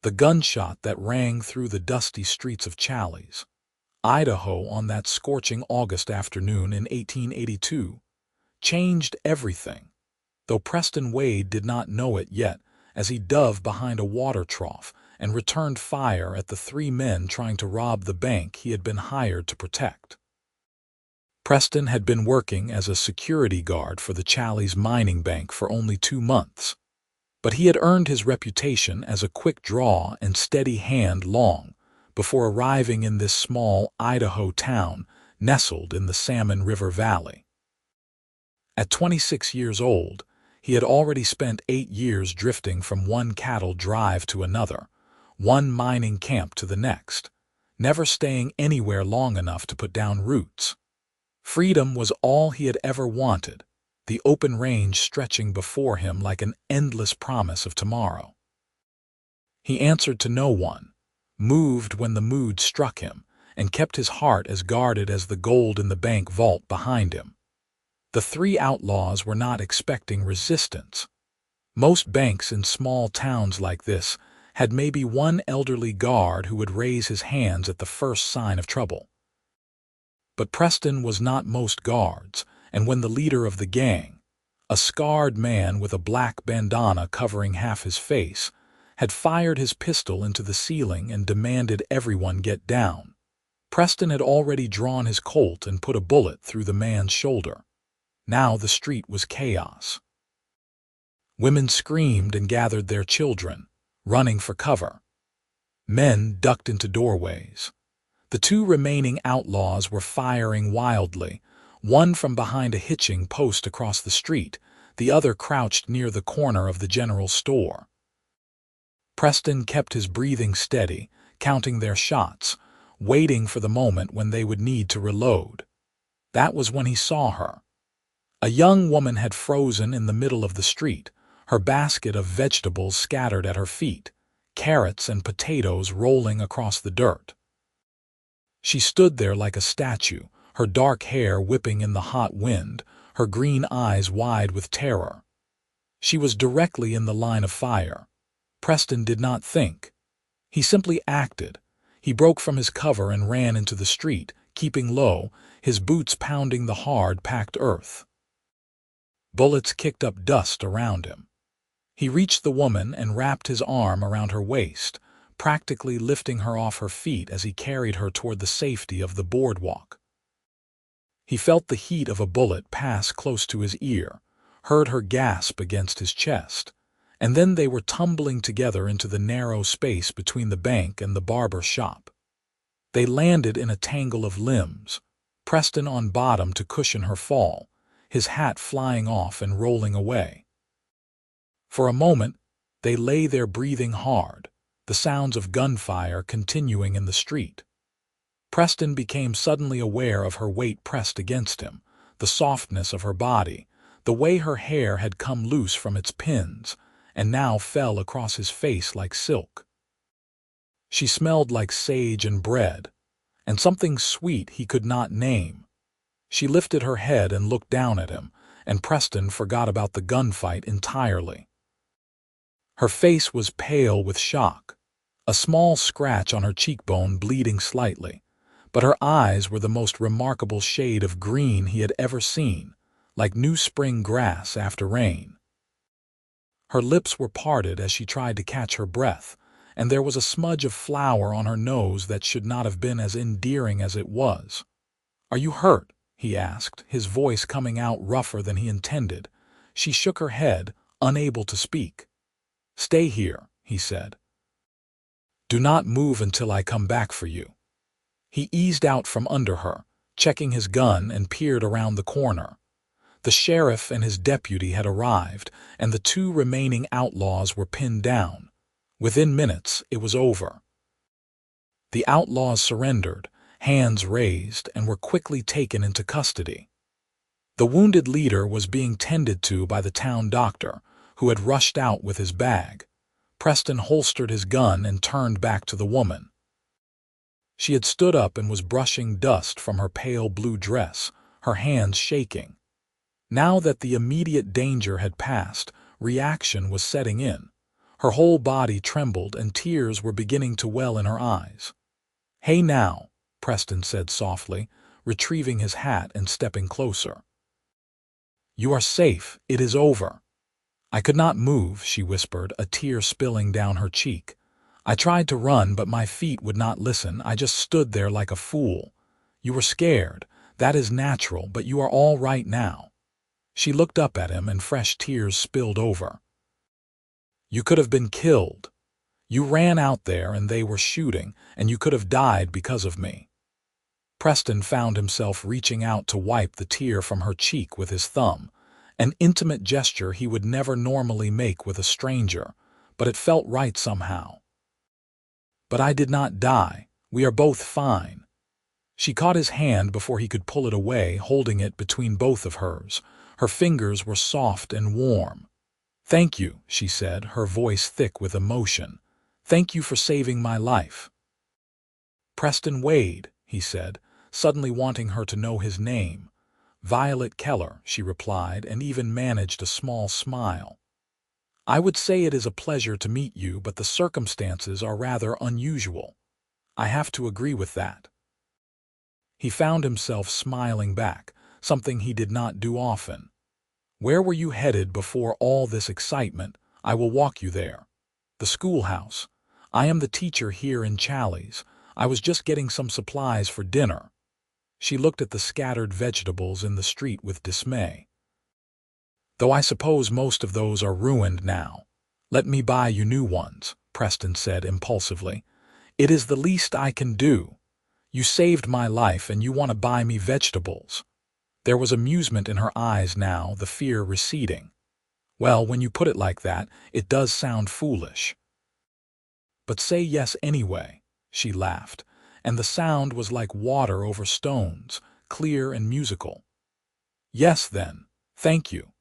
The gunshot that rang through the dusty streets of Challis, Idaho on that scorching August afternoon in 1882, changed everything, though Preston Wade did not know it yet as he dove behind a water trough and returned fire at the three men trying to rob the bank he had been hired to protect. Preston had been working as a security guard for the Challis mining bank for only 2 months, but he had earned his reputation as a quick draw and steady hand long before arriving in this small Idaho town nestled in the Salmon River Valley. At 26 years old, he had already spent 8 years drifting from one cattle drive to another, one mining camp to the next, never staying anywhere long enough to put down roots. Freedom was all he had ever wanted, the open range stretching before him like an endless promise of tomorrow. He answered to no one, moved when the mood struck him, and kept his heart as guarded as the gold in the bank vault behind him. The three outlaws were not expecting resistance. Most banks in small towns like this had maybe one elderly guard who would raise his hands at the first sign of trouble. But Preston was not most guards, and when the leader of the gang, a scarred man with a black bandana covering half his face, had fired his pistol into the ceiling and demanded everyone get down, Preston had already drawn his Colt and put a bullet through the man's shoulder. Now the street was chaos. Women screamed and gathered their children, running for cover. Men ducked into doorways. The two remaining outlaws were firing wildly, one from behind a hitching post across the street, the other crouched near the corner of the general store. Preston kept his breathing steady, counting their shots, waiting for the moment when they would need to reload. That was when he saw her. A young woman had frozen in the middle of the street, her basket of vegetables scattered at her feet, carrots and potatoes rolling across the dirt. She stood there like a statue, her dark hair whipping in the hot wind, her green eyes wide with terror. She was directly in the line of fire. Preston did not think. He simply acted. He broke from his cover and ran into the street, keeping low, his boots pounding the hard, packed earth. Bullets kicked up dust around him. He reached the woman and wrapped his arm around her waist, practically lifting her off her feet as he carried her toward the safety of the boardwalk. He felt the heat of a bullet pass close to his ear, heard her gasp against his chest, and then they were tumbling together into the narrow space between the bank and the barber shop. They landed in a tangle of limbs, Preston on bottom to cushion her fall, his hat flying off and rolling away. For a moment, they lay there breathing hard, the sounds of gunfire continuing in the street. Preston became suddenly aware of her weight pressed against him, the softness of her body, the way her hair had come loose from its pins, and now fell across his face like silk. She smelled like sage and bread, and something sweet he could not name. She lifted her head and looked down at him, and Preston forgot about the gunfight entirely. Her face was pale with shock, a small scratch on her cheekbone bleeding slightly, but her eyes were the most remarkable shade of green he had ever seen, like new spring grass after rain. Her lips were parted as she tried to catch her breath, and there was a smudge of flour on her nose that should not have been as endearing as it was. "Are you hurt?" he asked, his voice coming out rougher than he intended. She shook her head, unable to speak. "Stay here," he said. "Do not move until I come back for you." He eased out from under her, checking his gun, and peered around the corner. The sheriff and his deputy had arrived, and the two remaining outlaws were pinned down. Within minutes, it was over. The outlaws surrendered, hands raised, and were quickly taken into custody. The wounded leader was being tended to by the town doctor, who had rushed out with his bag. Preston holstered his gun and turned back to the woman. She had stood up and was brushing dust from her pale blue dress, her hands shaking. Now that the immediate danger had passed, reaction was setting in. Her whole body trembled and tears were beginning to well in her eyes. "Hey now," Preston said softly, retrieving his hat and stepping closer. "You are safe. It is over." "I could not move," she whispered, a tear spilling down her cheek. "I tried to run, but my feet would not listen. I just stood there like a fool. You were scared. That is natural, but you are all right now." She looked up at him and fresh tears spilled over. "You could have been killed. You ran out there and they were shooting, and you could have died because of me." Preston found himself reaching out to wipe the tear from her cheek with his thumb, an intimate gesture he would never normally make with a stranger, but it felt right somehow. "But I did not die. We are both fine." She caught his hand before he could pull it away, holding it between both of hers. Her fingers were soft and warm. "Thank you," she said, her voice thick with emotion. "Thank you for saving my life." "Preston Wade," he said, suddenly wanting her to know his name. "Violet Keller," she replied, and even managed a small smile. "I would say it is a pleasure to meet you, but the circumstances are rather unusual." "I have to agree with that." He found himself smiling back, something he did not do often. "Where were you headed before all this excitement? I will walk you there." "The schoolhouse. I am the teacher here in Challis. I was just getting some supplies for dinner." She looked at the scattered vegetables in the street with dismay. "Though I suppose most of those are ruined now." "Let me buy you new ones," Preston said impulsively. "It is the least I can do. You saved my life and you want to buy me vegetables." There was amusement in her eyes now, the fear receding. "Well, when you put it like that, it does sound foolish." "But say yes anyway," she laughed, and the sound was like water over stones, clear and musical. "Yes, then. Thank you."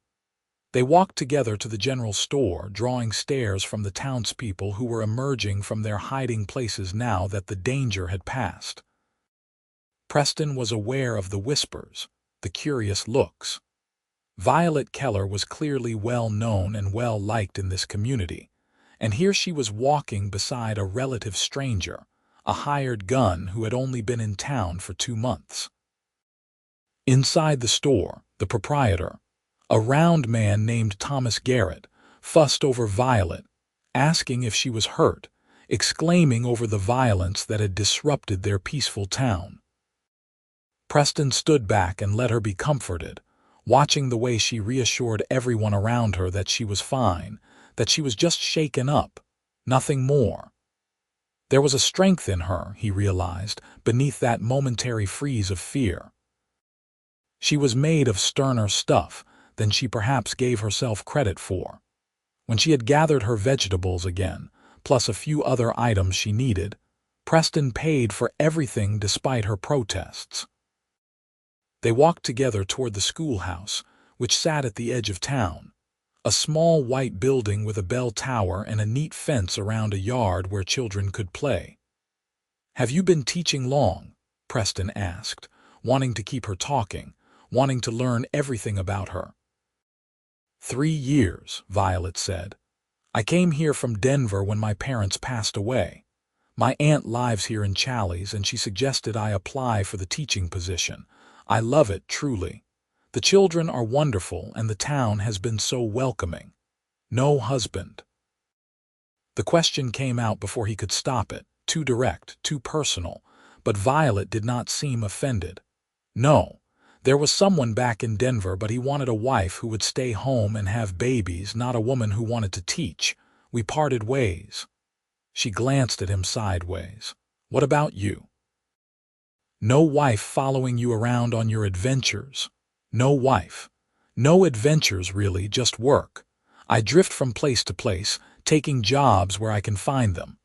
They walked together to the general store, drawing stares from the townspeople who were emerging from their hiding places now that the danger had passed. Preston was aware of the whispers, the curious looks. Violet Keller was clearly well known and well liked in this community, and here she was walking beside a relative stranger, a hired gun who had only been in town for 2 months. Inside the store, the proprietor, a round man named Thomas Garrett, fussed over Violet, asking if she was hurt, exclaiming over the violence that had disrupted their peaceful town. Preston stood back and let her be comforted, watching the way she reassured everyone around her that she was fine, that she was just shaken up, nothing more. There was a strength in her, he realized, beneath that momentary freeze of fear. She was made of sterner stuff than she perhaps gave herself credit for. When she had gathered her vegetables again, plus a few other items she needed, Preston paid for everything despite her protests. They walked together toward the schoolhouse, which sat at the edge of town, a small white building with a bell tower and a neat fence around a yard where children could play. "Have you been teaching long?" Preston asked, wanting to keep her talking, wanting to learn everything about her. 3 years, Violet said. "I came here from Denver when my parents passed away. My aunt lives here in Challis, and she suggested I apply for the teaching position. I love it, truly. The children are wonderful, and the town has been so welcoming. No husband." The question came out before he could stop it, too direct, too personal, but Violet did not seem offended. "No. There was someone back in Denver, but he wanted a wife who would stay home and have babies, not a woman who wanted to teach. We parted ways." She glanced at him sideways. "What about you?" "No wife following you around on your adventures." "No wife. No adventures, really, just work. I drift from place to place, taking jobs where I can find them."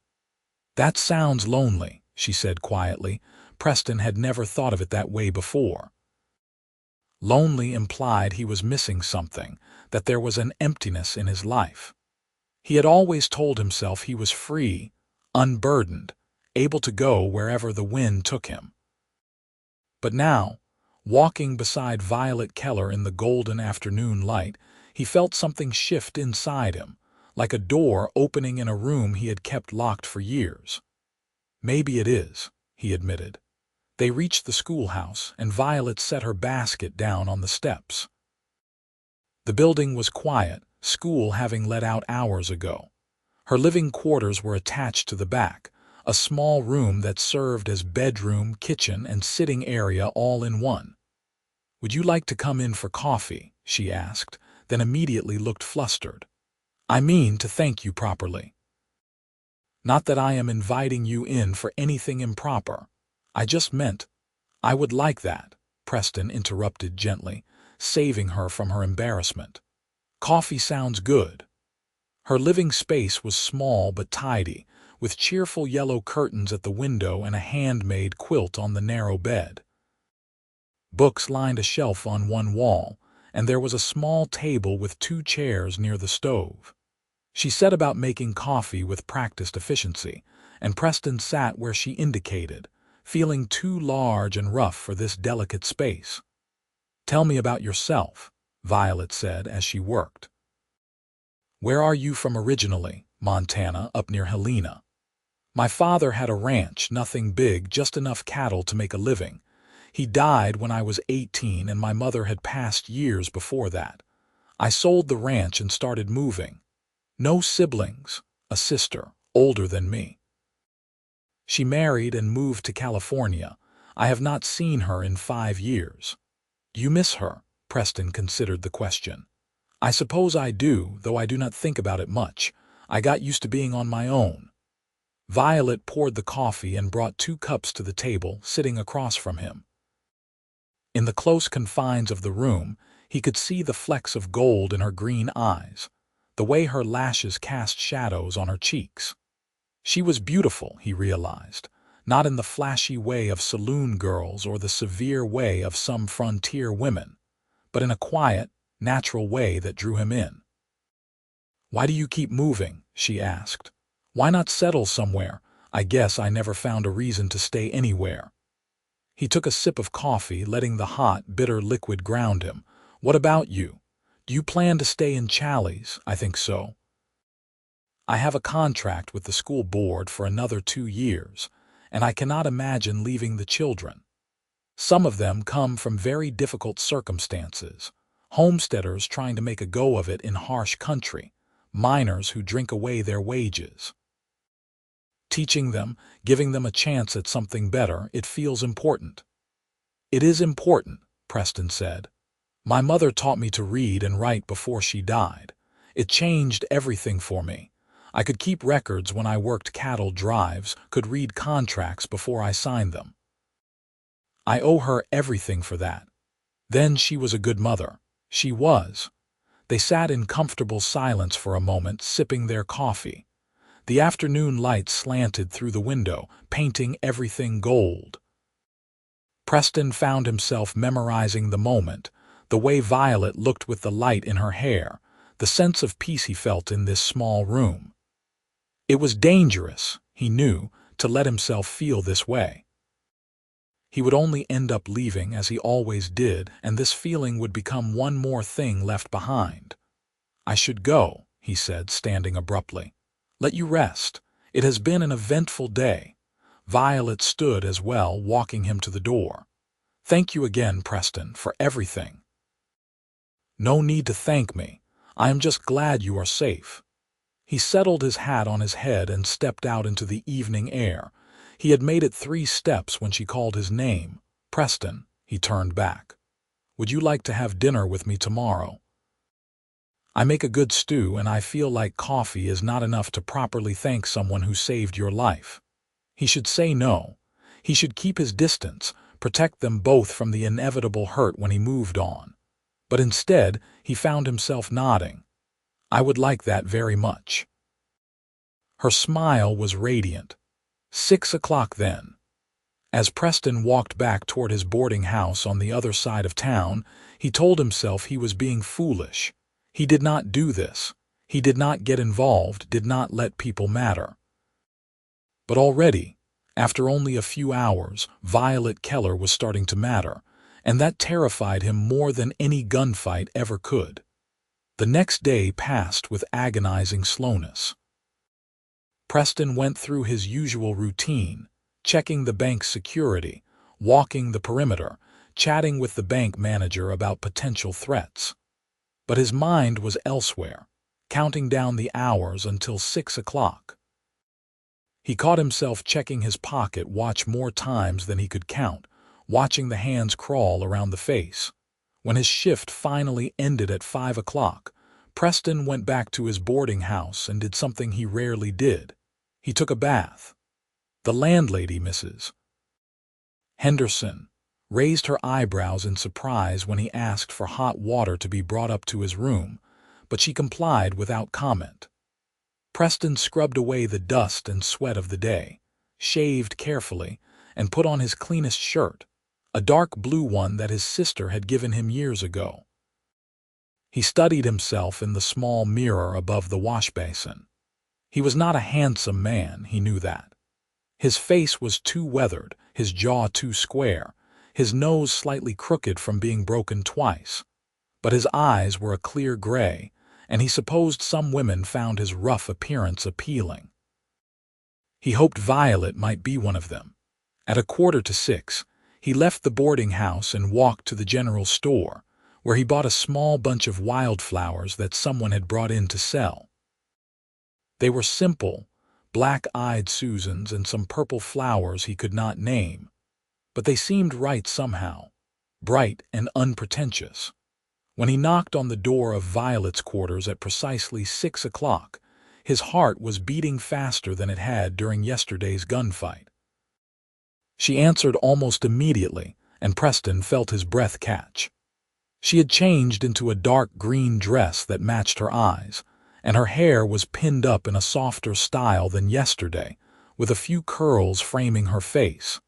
"That sounds lonely," she said quietly. Preston had never thought of it that way before. Lonely implied he was missing something, that there was an emptiness in his life. He had always told himself he was free, unburdened, able to go wherever the wind took him. But now, walking beside Violet Keller in the golden afternoon light, he felt something shift inside him, like a door opening in a room he had kept locked for years. "Maybe it is," he admitted. They reached the schoolhouse, and Violet set her basket down on the steps. The building was quiet, school having let out hours ago. Her living quarters were attached to the back, a small room that served as bedroom, kitchen, and sitting area all in one. "Would you like to come in for coffee?" she asked, then immediately looked flustered. "I mean to thank you properly. Not that I am inviting you in for anything improper. I just meant—" "I would like that," Preston interrupted gently, saving her from her embarrassment. "Coffee sounds good." Her living space was small but tidy, with cheerful yellow curtains at the window and a handmade quilt on the narrow bed. Books lined a shelf on one wall, and there was a small table with 2 chairs near the stove. She set about making coffee with practiced efficiency, and Preston sat where she indicated, feeling too large and rough for this delicate space. "Tell me about yourself," Violet said as she worked. "Where are you from originally?" "Montana, up near Helena. My father had a ranch, nothing big, just enough cattle to make a living. He died when I was 18 and my mother had passed years before that. I sold the ranch and started moving. No siblings, a sister, older than me. She married and moved to California. I have not seen her in 5 years. You miss her?" Preston considered the question. "I suppose I do, though I do not think about it much. I got used to being on my own." Violet poured the coffee and brought 2 cups to the table, sitting across from him. In the close confines of the room, he could see the flecks of gold in her green eyes, the way her lashes cast shadows on her cheeks. She was beautiful, he realized, not in the flashy way of saloon girls or the severe way of some frontier women, but in a quiet, natural way that drew him in. "Why do you keep moving?" she asked. "Why not settle somewhere? I guess I never found a reason to stay anywhere." He took a sip of coffee, letting the hot, bitter liquid ground him. "What about you? Do you plan to stay in Challis?" "I think so. I have a contract with the school board for another 2 years, and I cannot imagine leaving the children. Some of them come from very difficult circumstances, homesteaders trying to make a go of it in harsh country, miners who drink away their wages. Teaching them, giving them a chance at something better, it feels important." "It is important," Preston said. "My mother taught me to read and write before she died. It changed everything for me. I could keep records when I worked cattle drives, could read contracts before I signed them. I owe her everything for that. Then she was a good mother. She was." They sat in comfortable silence for a moment, sipping their coffee. The afternoon light slanted through the window, painting everything gold. Preston found himself memorizing the moment, the way Violet looked with the light in her hair, the sense of peace he felt in this small room. It was dangerous, he knew, to let himself feel this way. He would only end up leaving as he always did, and this feeling would become one more thing left behind. "I should go," he said, standing abruptly. "Let you rest. It has been an eventful day." Violet stood as well, walking him to the door. "Thank you again, Preston, for everything." "No need to thank me. I am just glad you are safe." He settled his hat on his head and stepped out into the evening air. He had made it 3 steps when she called his name. "Preston," he turned back. "Would you like to have dinner with me tomorrow? I make a good stew, and I feel like coffee is not enough to properly thank someone who saved your life." He should say no. He should keep his distance, protect them both from the inevitable hurt when he moved on. But instead, he found himself nodding. "I would like that very much." Her smile was radiant. 6 o'clock then. As Preston walked back toward his boarding house on the other side of town, he told himself he was being foolish. He did not do this. He did not get involved, did not let people matter. But already, after only a few hours, Violet Keller was starting to matter, and that terrified him more than any gunfight ever could. The next day passed with agonizing slowness. Preston went through his usual routine, checking the bank's security, walking the perimeter, chatting with the bank manager about potential threats. But his mind was elsewhere, counting down the hours until 6 o'clock. He caught himself checking his pocket watch more times than he could count, watching the hands crawl around the face. When his shift finally ended at 5 o'clock, Preston went back to his boarding house and did something he rarely did. He took a bath. The landlady, Mrs. Henderson, raised her eyebrows in surprise when he asked for hot water to be brought up to his room, but she complied without comment. Preston scrubbed away the dust and sweat of the day, shaved carefully, and put on his cleanest shirt, a dark blue one that his sister had given him years ago. He studied himself in the small mirror above the wash basin. He was not a handsome man, he knew that. His face was too weathered, his jaw too square, his nose slightly crooked from being broken twice. But his eyes were a clear gray, and he supposed some women found his rough appearance appealing. He hoped Violet might be one of them. At 5:45, he left the boarding house and walked to the general store, where he bought a small bunch of wildflowers that someone had brought in to sell. They were simple, black-eyed Susans and some purple flowers he could not name, but they seemed right somehow, bright and unpretentious. When he knocked on the door of Violet's quarters at precisely 6 o'clock, his heart was beating faster than it had during yesterday's gunfight. She answered almost immediately, and Preston felt his breath catch. She had changed into a dark green dress that matched her eyes, and her hair was pinned up in a softer style than yesterday, with a few curls framing her face.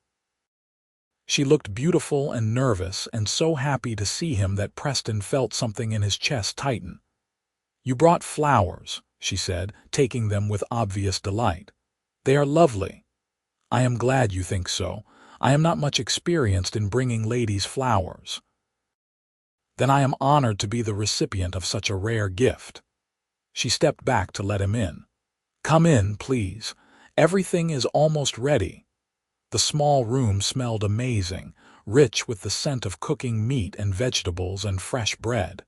She looked beautiful and nervous and so happy to see him that Preston felt something in his chest tighten. "You brought flowers," she said, taking them with obvious delight. "They are lovely." "I am glad you think so. I am not much experienced in bringing ladies flowers." "Then I am honored to be the recipient of such a rare gift." She stepped back to let him in. "Come in, please. Everything is almost ready." The small room smelled amazing, rich with the scent of cooking meat and vegetables and fresh bread.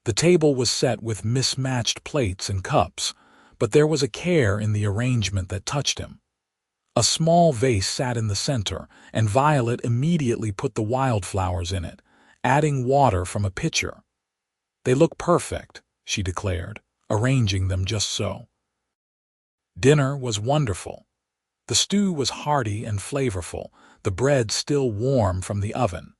The table was set with mismatched plates and cups, but there was a care in the arrangement that touched him. A small vase sat in the center, and Violet immediately put the wildflowers in it, adding water from a pitcher. "They look perfect," she declared, arranging them just so. Dinner was wonderful. The stew was hearty and flavorful, the bread still warm from the oven.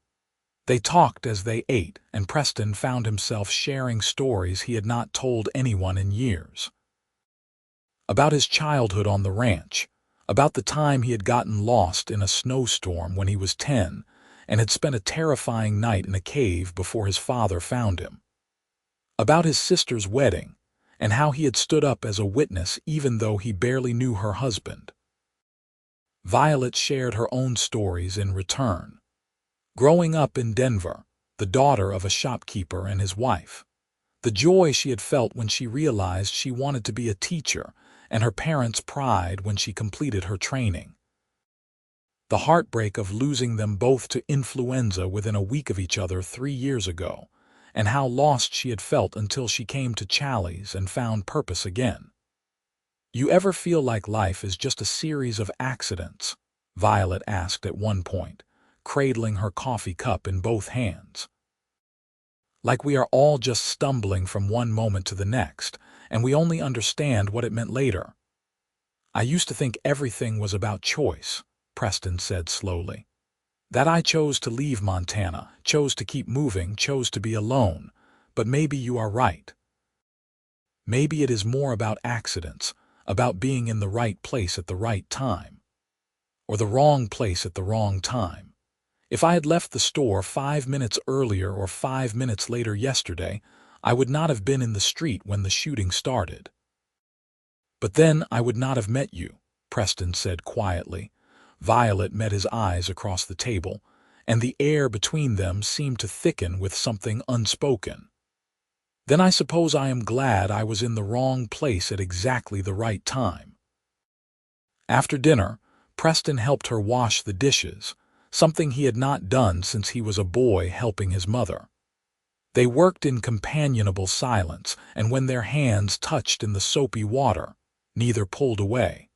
They talked as they ate, and Preston found himself sharing stories he had not told anyone in years. About his childhood on the ranch, about the time he had gotten lost in a snowstorm when he was 10 and had spent a terrifying night in a cave before his father found him. About his sister's wedding, and how he had stood up as a witness even though he barely knew her husband. Violet shared her own stories in return. Growing up in Denver, the daughter of a shopkeeper and his wife, the joy she had felt when she realized she wanted to be a teacher, and her parents' pride when she completed her training. The heartbreak of losing them both to influenza within a week of each other 3 years ago, and how lost she had felt until she came to Challis and found purpose again. "You ever feel like life is just a series of accidents?" Violet asked at one point, cradling her coffee cup in both hands. "Like we are all just stumbling from one moment to the next, and we only understand what it meant later." "I used to think everything was about choice," Preston said slowly. "That I chose to leave Montana, chose to keep moving, chose to be alone. But maybe you are right. Maybe it is more about accidents, about being in the right place at the right time. Or the wrong place at the wrong time. If I had left the store 5 minutes earlier or 5 minutes later yesterday, I would not have been in the street when the shooting started." "But then I would not have met you," Preston said quietly. Violet met his eyes across the table, and the air between them seemed to thicken with something unspoken. Then I suppose I am glad I was in the wrong place at exactly the right time. After dinner, Preston helped her wash the dishes, something he had not done since he was a boy helping his mother. They worked in companionable silence, and when their hands touched in the soapy water, neither pulled away.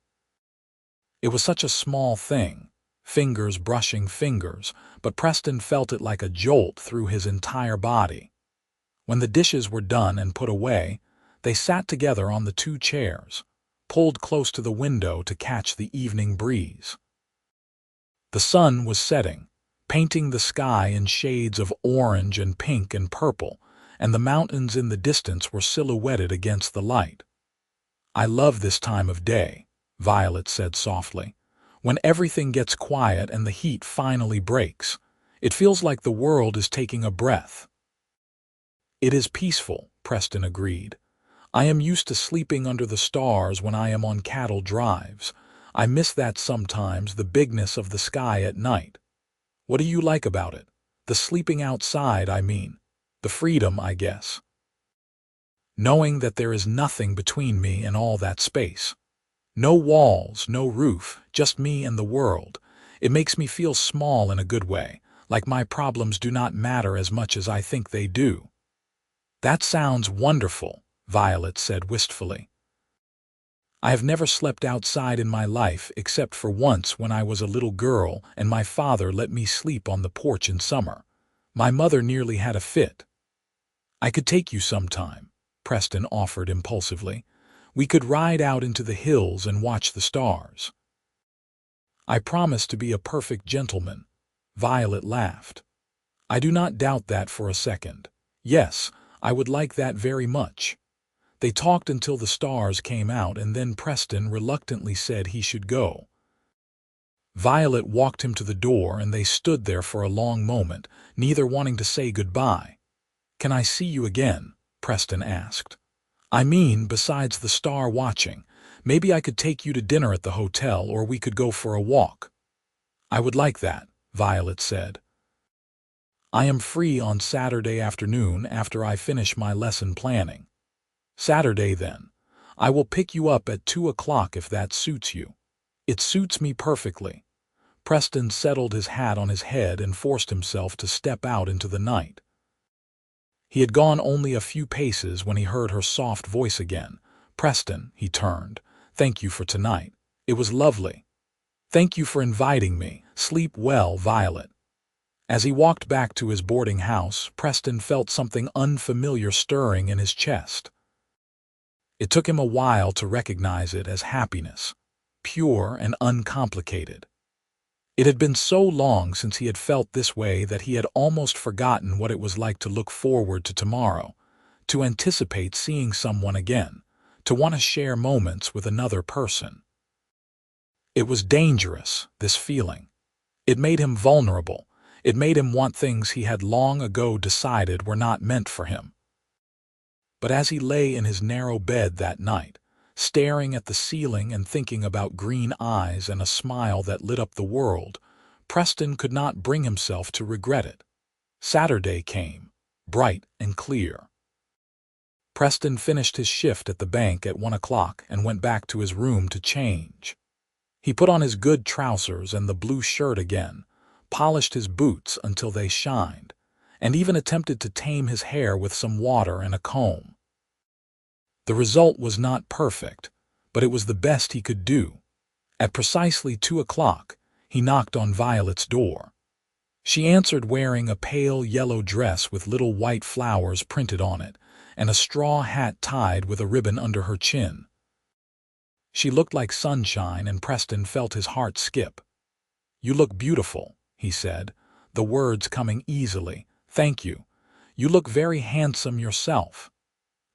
It was such a small thing, fingers brushing fingers, but Preston felt it like a jolt through his entire body. When the dishes were done and put away, they sat together on the 2 chairs, pulled close to the window to catch the evening breeze. The sun was setting, painting the sky in shades of orange and pink and purple, and the mountains in the distance were silhouetted against the light. "I love this time of day," Violet said softly. "When everything gets quiet and the heat finally breaks, it feels like the world is taking a breath." "It is peaceful," Preston agreed. "I am used to sleeping under the stars when I am on cattle drives. I miss that sometimes, the bigness of the sky at night." "What do you like about it?" "The sleeping outside, I mean. The freedom, I guess. Knowing that there is nothing between me and all that space. No walls, no roof, just me and the world. It makes me feel small in a good way, like my problems do not matter as much as I think they do." "That sounds wonderful," Violet said wistfully. "I have never slept outside in my life except for once when I was a little girl and my father let me sleep on the porch in summer. My mother nearly had a fit." "I could take you sometime," Preston offered impulsively. "We could ride out into the hills and watch the stars." "I promise to be a perfect gentleman," Violet laughed. "I do not doubt that for a second. Yes, I would like that very much." They talked until the stars came out, and then Preston reluctantly said he should go. Violet walked him to the door, and they stood there for a long moment, neither wanting to say goodbye. "Can I see you again?" Preston asked. "I mean, besides the star watching, maybe I could take you to dinner at the hotel, or we could go for a walk." "I would like that," Violet said. "I am free on Saturday afternoon after I finish my lesson planning." "Saturday, then. I will pick you up at 2 o'clock if that suits you." "It suits me perfectly." Preston settled his hat on his head and forced himself to step out into the night. He had gone only a few paces when he heard her soft voice again. "Preston," he turned. "Thank you for tonight. It was lovely." "Thank you for inviting me. Sleep well, Violet." As he walked back to his boarding house, Preston felt something unfamiliar stirring in his chest. It took him a while to recognize it as happiness, pure and uncomplicated. It had been so long since he had felt this way that he had almost forgotten what it was like to look forward to tomorrow, to anticipate seeing someone again, to want to share moments with another person. It was dangerous, this feeling. It made him vulnerable. It made him want things he had long ago decided were not meant for him. But as he lay in his narrow bed that night, staring at the ceiling and thinking about green eyes and a smile that lit up the world, Preston could not bring himself to regret it. Saturday came, bright and clear. Preston finished his shift at the bank at 1 o'clock and went back to his room to change. He put on his good trousers and the blue shirt again, polished his boots until they shined, and even attempted to tame his hair with some water and a comb. The result was not perfect, but it was the best he could do. At precisely 2 o'clock, he knocked on Violet's door. She answered wearing a pale yellow dress with little white flowers printed on it, and a straw hat tied with a ribbon under her chin. She looked like sunshine, and Preston felt his heart skip. "You look beautiful," he said, the words coming easily. "Thank you. You look very handsome yourself."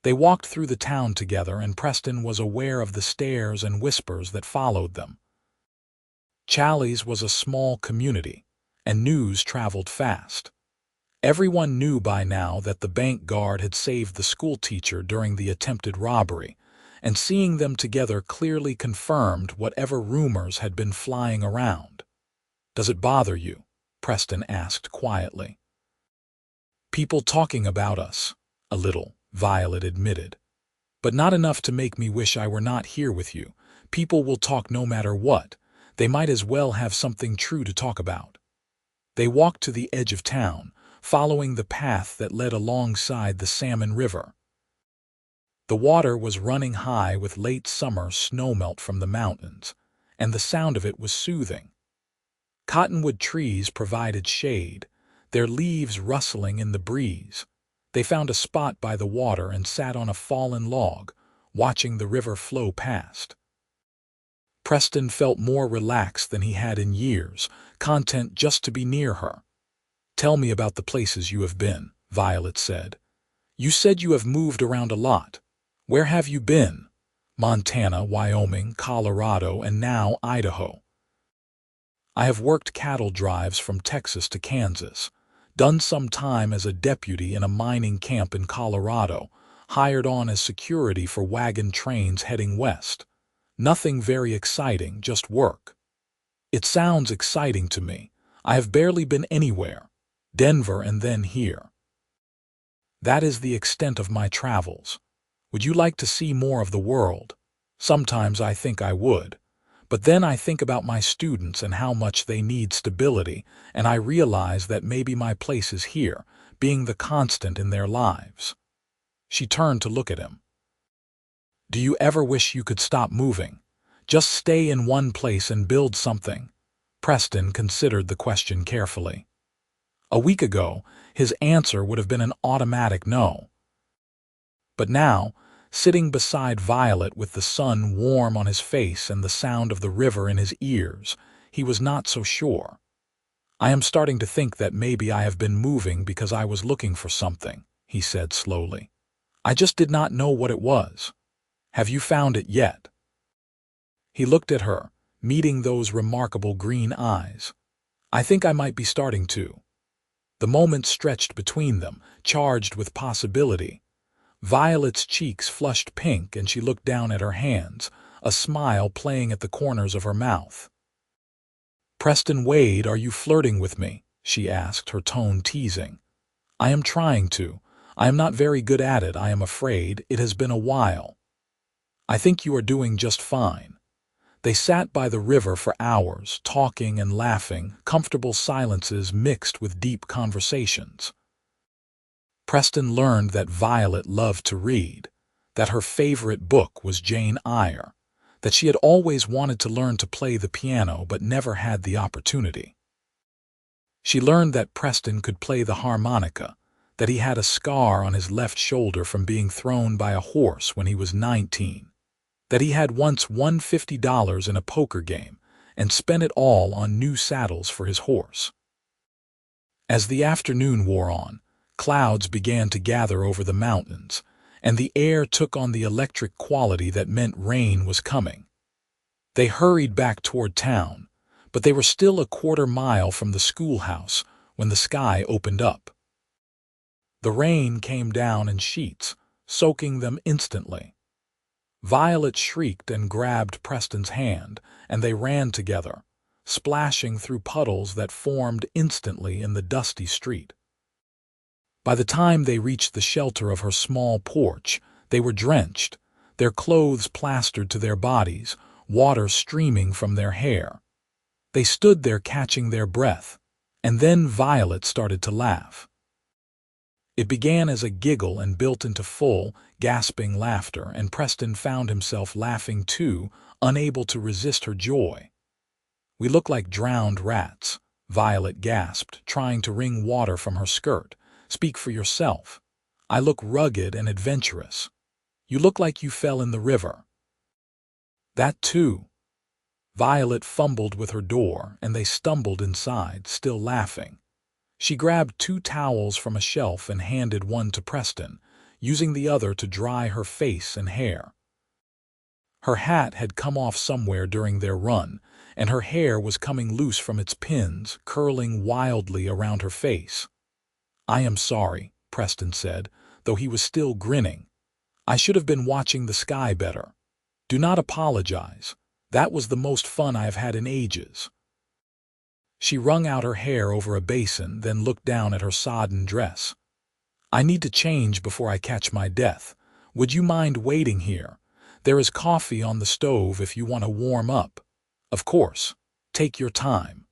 They walked through the town together, and Preston was aware of the stares and whispers that followed them. Challis was a small community, and news traveled fast. Everyone knew by now that the bank guard had saved the schoolteacher during the attempted robbery, and seeing them together clearly confirmed whatever rumors had been flying around. "Does it bother you?" Preston asked quietly. "People talking about us?" "A little," Violet admitted. "But not enough to make me wish I were not here with you. People will talk no matter what. They might as well have something true to talk about." They walked to the edge of town, following the path that led alongside the Salmon River. The water was running high with late summer snowmelt from the mountains, and the sound of it was soothing. Cottonwood trees provided shade, their leaves rustling in the breeze. They found a spot by the water and sat on a fallen log, watching the river flow past. Preston felt more relaxed than he had in years, content just to be near her. "Tell me about the places you have been," Violet said. "You said you have moved around a lot. Where have you been?" "Montana, Wyoming, Colorado, and now Idaho. I have worked cattle drives from Texas to Kansas, done some time as a deputy in a mining camp in Colorado, hired on as security for wagon trains heading west. Nothing very exciting, just work." "It sounds exciting to me. I have barely been anywhere. Denver and then here." "That is the extent of my travels. Would you like to see more of the world?" "Sometimes I think I would. But then I think about my students and how much they need stability, and I realize that maybe my place is here, being the constant in their lives." She turned to look at him. "Do you ever wish you could stop moving? Just stay in one place and build something?" Preston considered the question carefully. A week ago, his answer would have been an automatic no. But now, sitting beside Violet with the sun warm on his face and the sound of the river in his ears, he was not so sure. "I am starting to think that maybe I have been moving because I was looking for something," he said slowly. "I just did not know what it was. Have you found it yet?" He looked at her, meeting those remarkable green eyes. "I think I might be starting to." The moment stretched between them, charged with possibility. Violet's cheeks flushed pink and she looked down at her hands, a smile playing at the corners of her mouth. "Preston Wade, are you flirting with me?" she asked, her tone teasing. "I am trying to. I am not very good at it, I am afraid. It has been a while." "I think you are doing just fine." They sat by the river for hours, talking and laughing, comfortable silences mixed with deep conversations. Preston learned that Violet loved to read, that her favorite book was Jane Eyre, that she had always wanted to learn to play the piano but never had the opportunity. She learned that Preston could play the harmonica, that he had a scar on his left shoulder from being thrown by a horse when he was 19, that he had once won $50 in a poker game and spent it all on new saddles for his horse. As the afternoon wore on, clouds began to gather over the mountains, and the air took on the electric quality that meant rain was coming. They hurried back toward town, but they were still a quarter-mile from the schoolhouse when the sky opened up. The rain came down in sheets, soaking them instantly. Violet shrieked and grabbed Preston's hand, and they ran together, splashing through puddles that formed instantly in the dusty street. By the time they reached the shelter of her small porch, they were drenched, their clothes plastered to their bodies, water streaming from their hair. They stood there catching their breath, and then Violet started to laugh. It began as a giggle and built into full, gasping laughter, and Preston found himself laughing too, unable to resist her joy. "We look like drowned rats," Violet gasped, trying to wring water from her skirt. "Speak for yourself. I look rugged and adventurous. You look like you fell in the river." "That too." Violet fumbled with her door, and they stumbled inside, still laughing. She grabbed 2 towels from a shelf and handed one to Preston, using the other to dry her face and hair. Her hat had come off somewhere during their run, and her hair was coming loose from its pins, curling wildly around her face. "I am sorry," Preston said, though he was still grinning. "I should have been watching the sky better. Do not apologize. That was the most fun I have had in ages." She wrung out her hair over a basin, then looked down at her sodden dress. I need to change before I catch my death. Would you mind waiting here? There is coffee on the stove if you want to warm up. Of course. Take your time.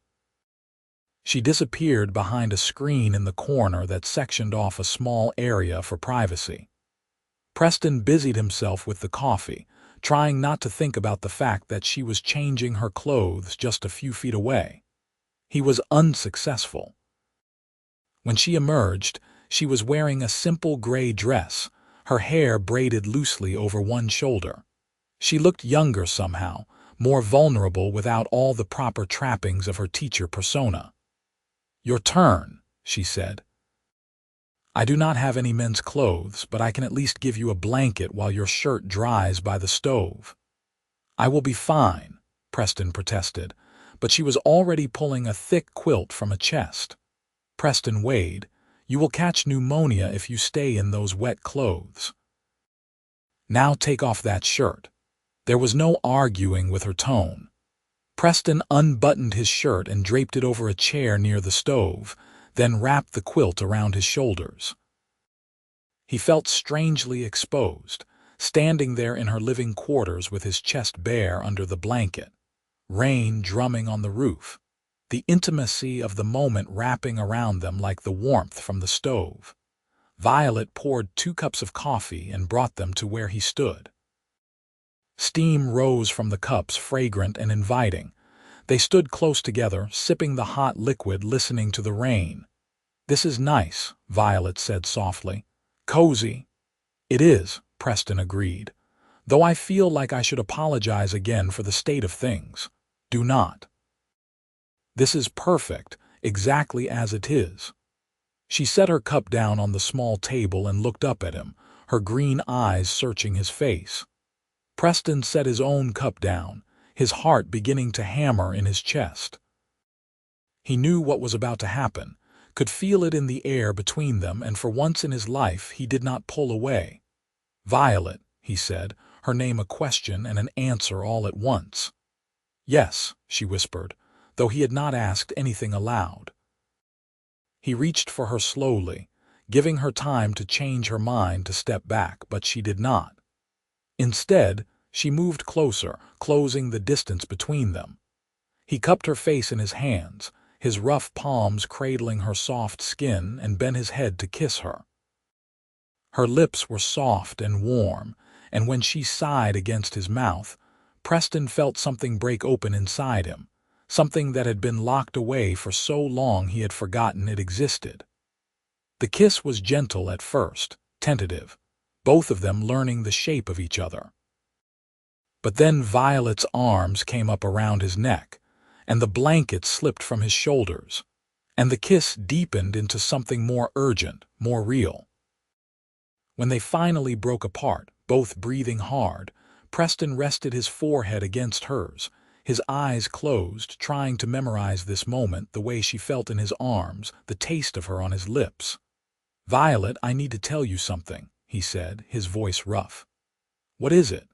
She disappeared behind a screen in the corner that sectioned off a small area for privacy. Preston busied himself with the coffee, trying not to think about the fact that she was changing her clothes just a few feet away. He was unsuccessful. When she emerged, she was wearing a simple gray dress, her hair braided loosely over one shoulder. She looked younger somehow, more vulnerable without all the proper trappings of her teacher persona. "Your turn," she said. "I do not have any men's clothes, but I can at least give you a blanket while your shirt dries by the stove." "I will be fine," Preston protested, but she was already pulling a thick quilt from a chest. "Preston Wade, you will catch pneumonia if you stay in those wet clothes. Now take off that shirt." There was no arguing with her tone. Preston unbuttoned his shirt and draped it over a chair near the stove, then wrapped the quilt around his shoulders. He felt strangely exposed, standing there in her living quarters with his chest bare under the blanket, rain drumming on the roof, the intimacy of the moment wrapping around them like the warmth from the stove. Violet poured 2 cups of coffee and brought them to where he stood. Steam rose from the cups, fragrant and inviting. They stood close together, sipping the hot liquid, listening to the rain. "This is nice," Violet said softly. "Cozy." "It is," Preston agreed, "though I feel like I should apologize again for the state of things." "Do not. This is perfect, exactly as it is." She set her cup down on the small table and looked up at him, her green eyes searching his face. Preston set his own cup down, his heart beginning to hammer in his chest. He knew what was about to happen, could feel it in the air between them, and for once in his life he did not pull away. "Violet," he said, her name a question and an answer all at once. "Yes," she whispered, though he had not asked anything aloud. He reached for her slowly, giving her time to change her mind to step back, but she did not. Instead, she moved closer, closing the distance between them. He cupped her face in his hands, his rough palms cradling her soft skin, and bent his head to kiss her. Her lips were soft and warm, and when she sighed against his mouth, Preston felt something break open inside him, something that had been locked away for so long he had forgotten it existed. The kiss was gentle at first, tentative, both of them learning the shape of each other. But then Violet's arms came up around his neck, and the blanket slipped from his shoulders, and the kiss deepened into something more urgent, more real. When they finally broke apart, both breathing hard, Preston rested his forehead against hers, his eyes closed, trying to memorize this moment, the way she felt in his arms, the taste of her on his lips. "Violet, I need to tell you something," he said, his voice rough. "What is it?"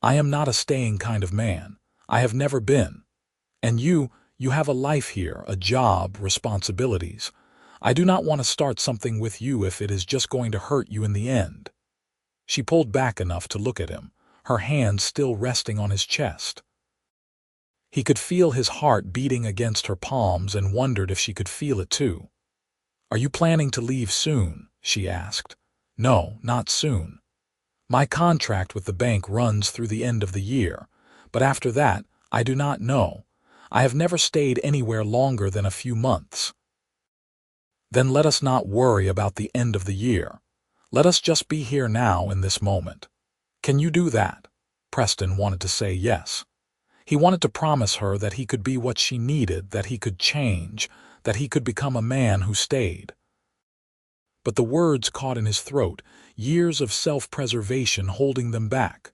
"I am not a staying kind of man. I have never been. And you have a life here, a job, responsibilities. I do not want to start something with you if it is just going to hurt you in the end." She pulled back enough to look at him, her hands still resting on his chest. He could feel his heart beating against her palms and wondered if she could feel it too. "Are you planning to leave soon?" she asked. "No, not soon. My contract with the bank runs through the end of the year, but after that, I do not know. I have never stayed anywhere longer than a few months." "Then let us not worry about the end of the year. Let us just be here now in this moment." "Can you do that?" Preston wanted to say yes. He wanted to promise her that he could be what she needed, that he could change, that he could become a man who stayed. But the words caught in his throat, years of self-preservation holding them back.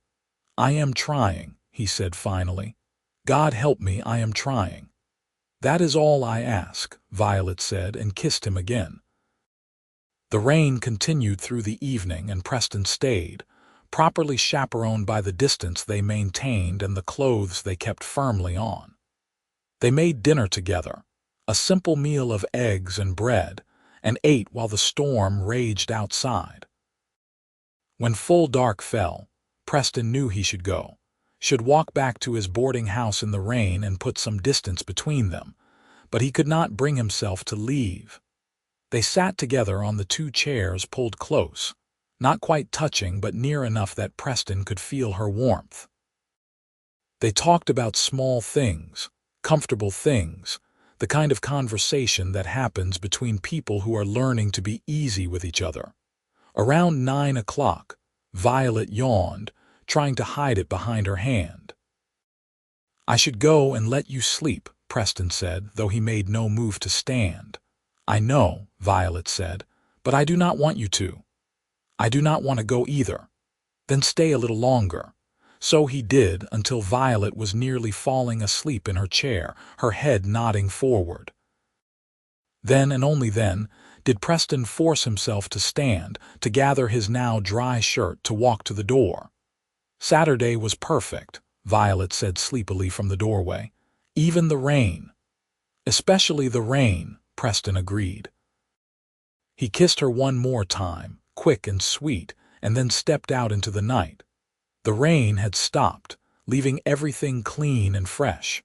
"I am trying," he said finally. "God help me, I am trying." "That is all I ask," Violet said, and kissed him again. The rain continued through the evening, and Preston stayed, properly chaperoned by the distance they maintained and the clothes they kept firmly on. They made dinner together, a simple meal of eggs and bread, and ate while the storm raged outside. When full dark fell, Preston knew he should walk back to his boarding house in the rain and put some distance between them, but he could not bring himself to leave. They sat together on the two chairs pulled close, not quite touching but near enough that Preston could feel her warmth. They talked about small things, comfortable things, the kind of conversation that happens between people who are learning to be easy with each other. Around 9 o'clock, Violet yawned, trying to hide it behind her hand. "I should go and let you sleep," Preston said, though he made no move to stand. "I know," Violet said, "but I do not want you to." "I do not want to go either." "Then stay a little longer." So he did, until Violet was nearly falling asleep in her chair, her head nodding forward. Then, and only then, did Preston force himself to stand, to gather his now dry shirt, to walk to the door. "Saturday was perfect," Violet said sleepily from the doorway. "Even the rain." "Especially the rain," Preston agreed. He kissed her one more time, quick and sweet, and then stepped out into the night. The rain had stopped, leaving everything clean and fresh.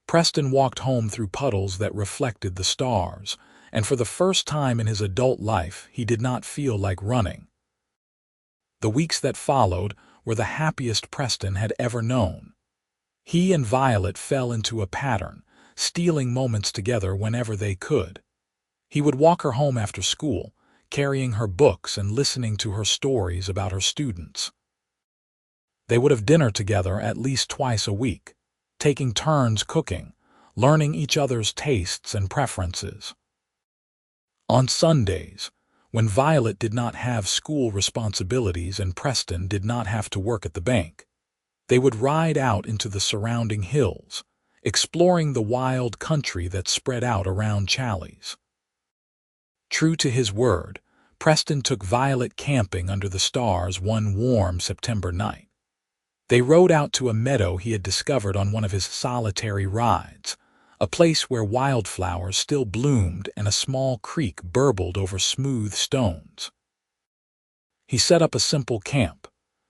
Preston walked home through puddles that reflected the stars, and for the first time in his adult life he did not feel like running. The weeks that followed were the happiest Preston had ever known. He and Violet fell into a pattern, stealing moments together whenever they could. He would walk her home after school, carrying her books and listening to her stories about her students. They would have dinner together at least twice a week, taking turns cooking, learning each other's tastes and preferences. On Sundays, when Violet did not have school responsibilities and Preston did not have to work at the bank, they would ride out into the surrounding hills, exploring the wild country that spread out around Challis. True to his word, Preston took Violet camping under the stars one warm September night. They rode out to a meadow he had discovered on one of his solitary rides, a place where wildflowers still bloomed and a small creek burbled over smooth stones. He set up a simple camp,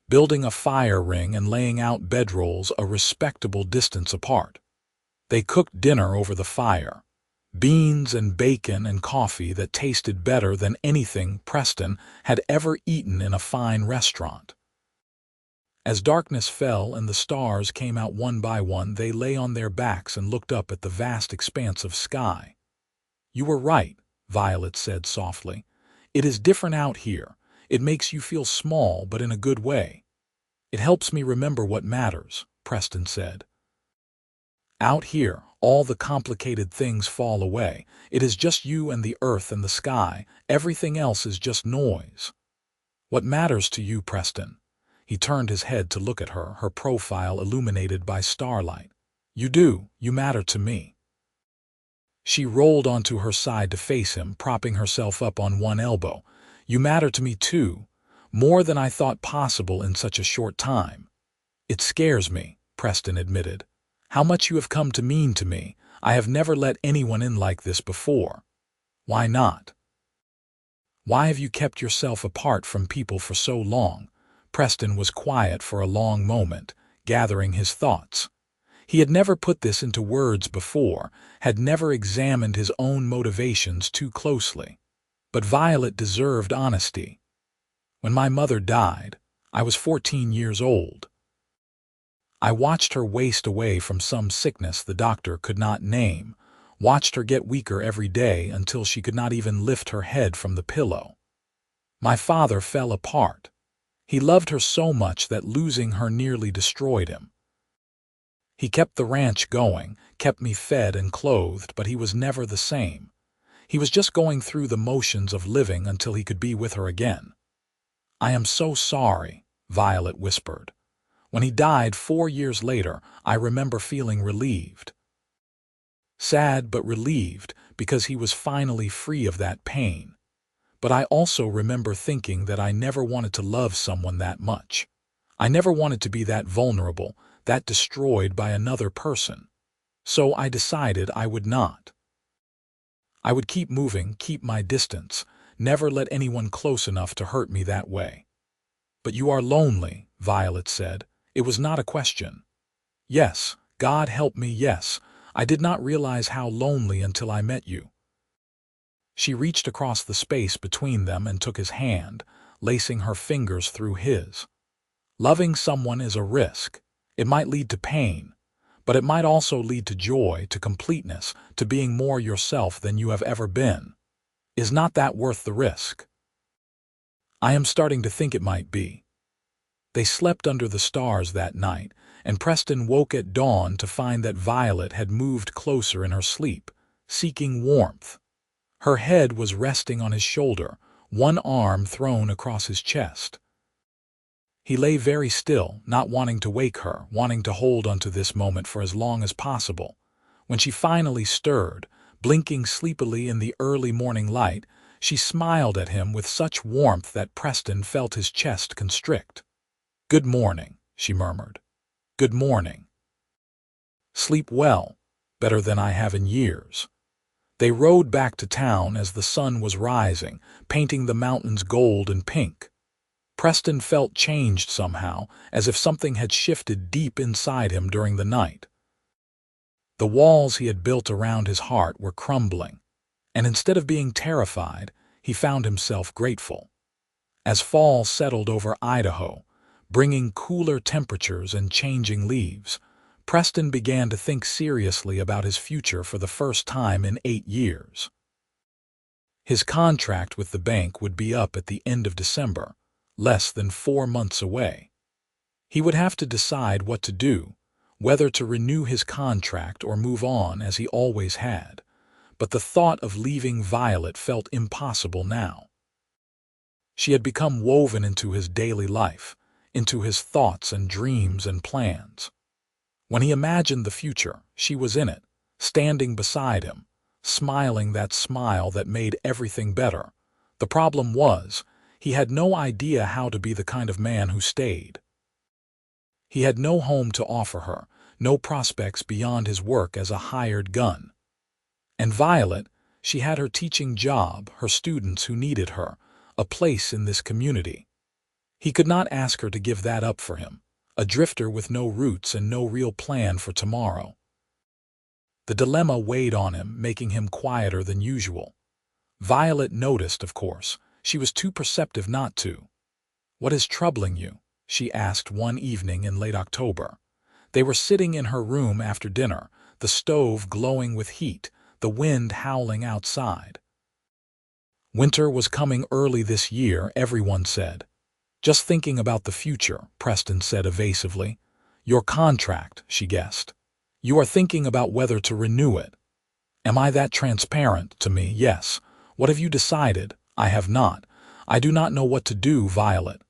building a fire ring and laying out bedrolls a respectable distance apart. They cooked dinner over the fire, beans and bacon and coffee that tasted better than anything Preston had ever eaten in a fine restaurant. As darkness fell and the stars came out one by one, they lay on their backs and looked up at the vast expanse of sky. "You were right," Violet said softly. "It is different out here. It makes you feel small, but in a good way." "It helps me remember what matters," Preston said. "Out here, all the complicated things fall away. It is just you and the earth and the sky. Everything else is just noise." "What matters to you, Preston?" He turned his head to look at her, her profile illuminated by starlight. "You do. You matter to me." She rolled onto her side to face him, propping herself up on one elbow. "You matter to me too, more than I thought possible in such a short time." "It scares me," Preston admitted. "How much you have come to mean to me. I have never let anyone in like this before." "Why not? Why have you kept yourself apart from people for so long?" Preston was quiet for a long moment, gathering his thoughts. He had never put this into words before, had never examined his own motivations too closely. But Violet deserved honesty. "When my mother died, I was 14 years old. I watched her waste away from some sickness the doctor could not name, watched her get weaker every day until she could not even lift her head from the pillow. My father fell apart. He loved her so much that losing her nearly destroyed him. He kept the ranch going, kept me fed and clothed, but he was never the same. He was just going through the motions of living until he could be with her again." "I am so sorry," Violet whispered. "When he died 4 years later, I remember feeling relieved. Sad but relieved because he was finally free of that pain. But I also remember thinking that I never wanted to love someone that much. I never wanted to be that vulnerable, that destroyed by another person. So I decided I would not." I would keep moving, keep my distance, never let anyone close enough to hurt me that way. But you are lonely, Violet said. It was not a question. Yes, God help me, yes. I did not realize how lonely until I met you. She reached across the space between them and took his hand, lacing her fingers through his. Loving someone is a risk. It might lead to pain, but it might also lead to joy, to completeness, to being more yourself than you have ever been. Is not that worth the risk? I am starting to think it might be. They slept under the stars that night, and Preston woke at dawn to find that Violet had moved closer in her sleep, seeking warmth. Her head was resting on his shoulder, one arm thrown across his chest. He lay very still, not wanting to wake her, wanting to hold onto this moment for as long as possible. When she finally stirred, blinking sleepily in the early morning light, she smiled at him with such warmth that Preston felt his chest constrict. "Good morning," she murmured. "Good morning. Sleep well, better than I have in years." They rode back to town as the sun was rising, painting the mountains gold and pink. Preston felt changed somehow, as if something had shifted deep inside him during the night. The walls he had built around his heart were crumbling, and instead of being terrified, he found himself grateful. As fall settled over Idaho, bringing cooler temperatures and changing leaves, Preston began to think seriously about his future for the first time in 8 years. His contract with the bank would be up at the end of December, less than 4 months away. He would have to decide what to do, whether to renew his contract or move on as he always had, but the thought of leaving Violet felt impossible now. She had become woven into his daily life, into his thoughts and dreams and plans. When he imagined the future, she was in it, standing beside him, smiling that smile that made everything better. The problem was, he had no idea how to be the kind of man who stayed. He had no home to offer her, no prospects beyond his work as a hired gun. And Violet, she had her teaching job, her students who needed her, a place in this community. He could not ask her to give that up for him, a drifter with no roots and no real plan for tomorrow. The dilemma weighed on him, making him quieter than usual. Violet noticed, of course. She was too perceptive not to. "What is troubling you?" she asked one evening in late October. They were sitting in her room after dinner, the stove glowing with heat, the wind howling outside. Winter was coming early this year, everyone said. "Just thinking about the future," Preston said evasively. "Your contract," she guessed. "You are thinking about whether to renew it." "Am I that transparent? To me, yes. What have you decided?" "I have not. I do not know what to do, Violet.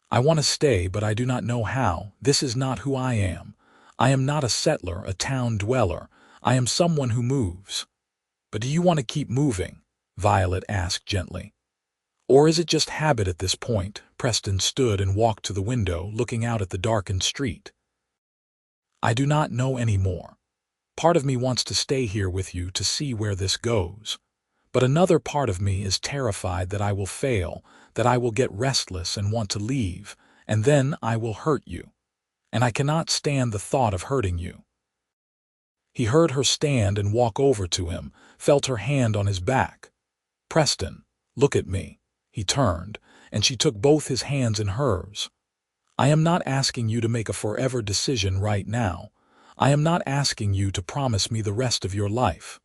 I want to stay, but I do not know how. This is not who I am. I am not a settler, a town dweller. I am someone who moves." "But do you want to keep moving?" Violet asked gently. "Or is it just habit at this point?" Preston stood and walked to the window, looking out at the darkened street. "I do not know any more. Part of me wants to stay here with you to see where this goes. But another part of me is terrified that I will fail, that I will get restless and want to leave, and then I will hurt you. And I cannot stand the thought of hurting you." He heard her stand and walk over to him, felt her hand on his back. "Preston, look at me." He turned, and she took both his hands in hers. "I am not asking you to make a forever decision right now. I am not asking you to promise me the rest of your life.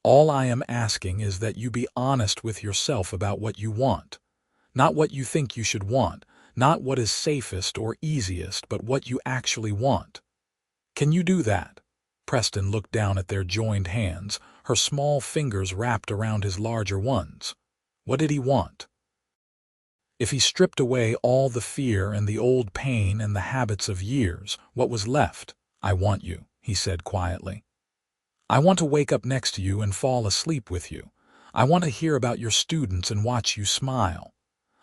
All I am asking is that you be honest with yourself about what you want. Not what you think you should want, not what is safest or easiest, but what you actually want. Can you do that?" Preston looked down at their joined hands, her small fingers wrapped around his larger ones. What did he want? If he stripped away all the fear and the old pain and the habits of years, what was left? "I want you," he said quietly. "I want to wake up next to you and fall asleep with you. I want to hear about your students and watch you smile.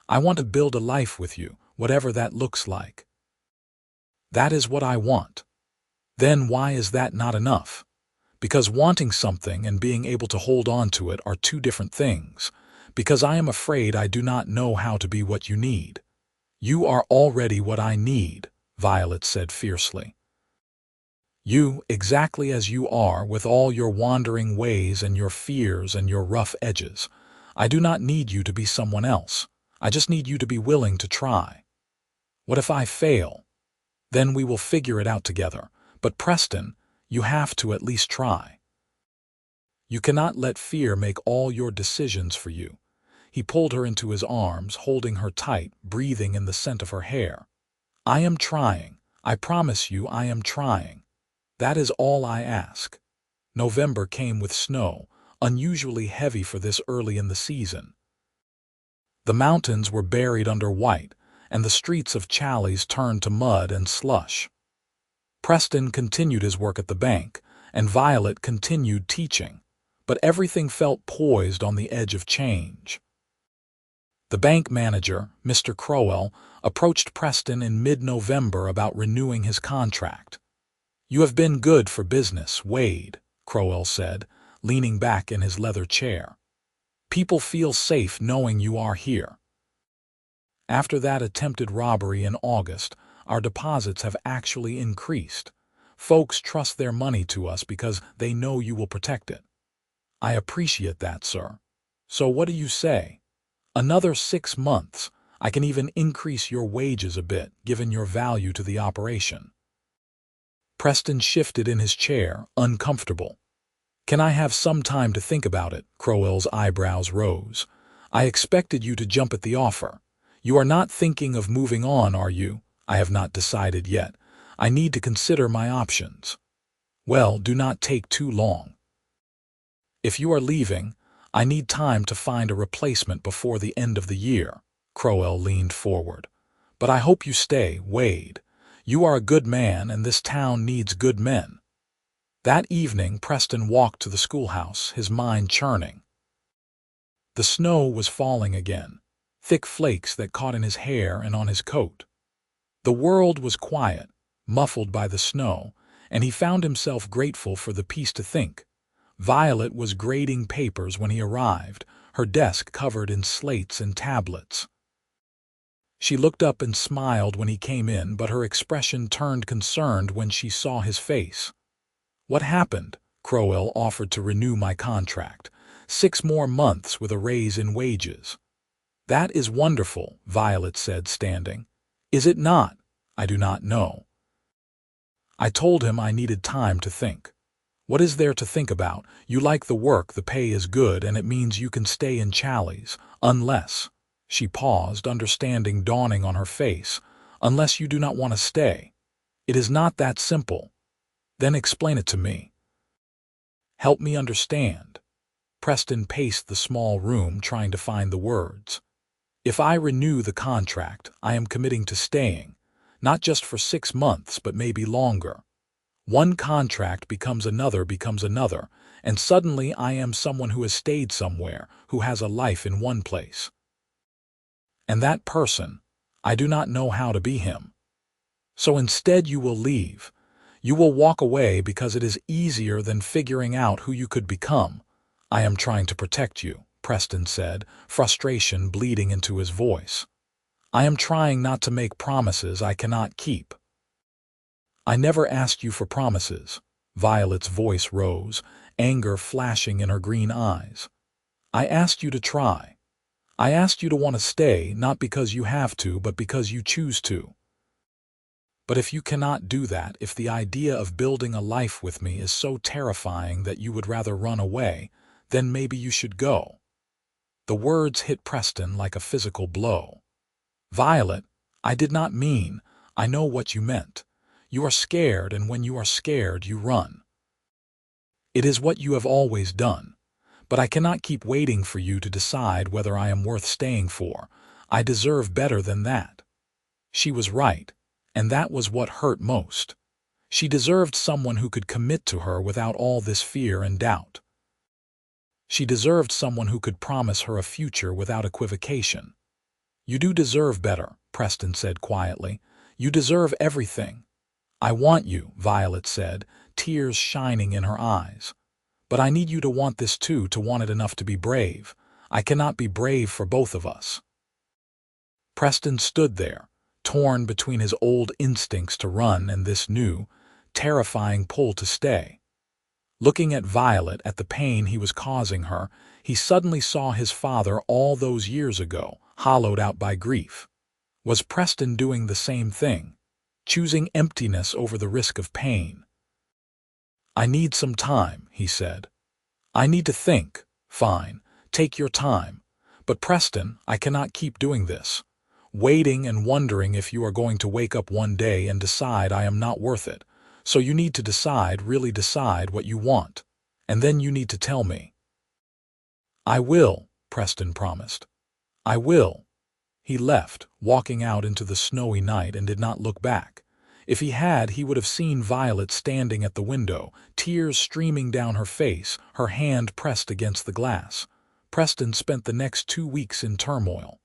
I want to build a life with you, whatever that looks like. That is what I want." "Then why is that not enough?" Because wanting something and being able to hold on to it are two different things. Because I am afraid I do not know how to be what you need. You are already what I need, Violet said fiercely. You, exactly as you are, with all your wandering ways and your fears and your rough edges. I do not need you to be someone else. I just need you to be willing to try. What if I fail? Then we will figure it out together. But Preston, you have to at least try. You cannot let fear make all your decisions for you. He pulled her into his arms, holding her tight, breathing in the scent of her hair. I am trying. I promise you I am trying. That is all I ask. November came with snow, unusually heavy for this early in the season. The mountains were buried under white, and the streets of Challis turned to mud and slush. Preston continued his work at the bank, and Violet continued teaching, but everything felt poised on the edge of change. The bank manager, Mr. Crowell, approached Preston in mid-November about renewing his contract. You have been good for business, Wade, Crowell said, leaning back in his leather chair. People feel safe knowing you are here. After that attempted robbery in August, our deposits have actually increased. Folks trust their money to us because they know you will protect it. I appreciate that, sir. So what do you say? Another 6 months. I can even increase your wages a bit, given your value to the operation. Preston shifted in his chair, uncomfortable. Can I have some time to think about it? Crowell's eyebrows rose. I expected you to jump at the offer. You are not thinking of moving on, are you? I have not decided yet. I need to consider my options. Well, do not take too long. If you are leaving, I need time to find a replacement before the end of the year. Crowell leaned forward. But I hope you stay, Wade. You are a good man, and this town needs good men. That evening, Preston walked to the schoolhouse, his mind churning. The snow was falling again, thick flakes that caught in his hair and on his coat. The world was quiet, muffled by the snow, and he found himself grateful for the peace to think. Violet was grading papers when he arrived, her desk covered in slates and tablets. She looked up and smiled when he came in, but her expression turned concerned when she saw his face. What happened? Crowell offered to renew my contract. 6 more months with a raise in wages. That is wonderful, Violet said, standing. Is it not? I do not know. I told him I needed time to think. What is there to think about? You like the work, the pay is good, and it means you can stay in Challis, unless... She paused, understanding dawning on her face. Unless you do not want to stay. It is not that simple. Then explain it to me. Help me understand. Preston paced the small room, trying to find the words. If I renew the contract, I am committing to staying, not just for 6 months, but maybe longer. One contract becomes another, and suddenly I am someone who has stayed somewhere, who has a life in one place. And that person, I do not know how to be him. So instead you will leave. You will walk away because it is easier than figuring out who you could become. I am trying to protect you, Preston said, frustration bleeding into his voice. I am trying not to make promises I cannot keep. I never asked you for promises. Violet's voice rose, anger flashing in her green eyes. I asked you to try. I asked you to want to stay, not because you have to, but because you choose to. But if you cannot do that, if the idea of building a life with me is so terrifying that you would rather run away, then maybe you should go. The words hit Preston like a physical blow. Violet, I did not mean, I know what you meant. You are scared, and when you are scared, you run. It is what you have always done. But I cannot keep waiting for you to decide whether I am worth staying for. I deserve better than that. She was right, and that was what hurt most. She deserved someone who could commit to her without all this fear and doubt. She deserved someone who could promise her a future without equivocation. You do deserve better, Preston said quietly. You deserve everything. I want you, Violet said, tears shining in her eyes. "But I need you to want this too, to want it enough to be brave. I cannot be brave for both of us." Preston stood there, torn between his old instincts to run and this new, terrifying pull to stay. Looking at Violet, at the pain he was causing her, he suddenly saw his father all those years ago, hollowed out by grief. Was Preston doing the same thing, choosing emptiness over the risk of pain? "I need some time," he said. "I need to think." "Fine, take your time. But Preston, I cannot keep doing this. Waiting and wondering if you are going to wake up one day and decide I am not worth it. So you need to decide, really decide what you want. And then you need to tell me." "I will," Preston promised. "I will." He left, walking out into the snowy night, and did not look back. If he had, he would have seen Violet standing at the window, tears streaming down her face, her hand pressed against the glass. Preston spent the next 2 weeks in turmoil.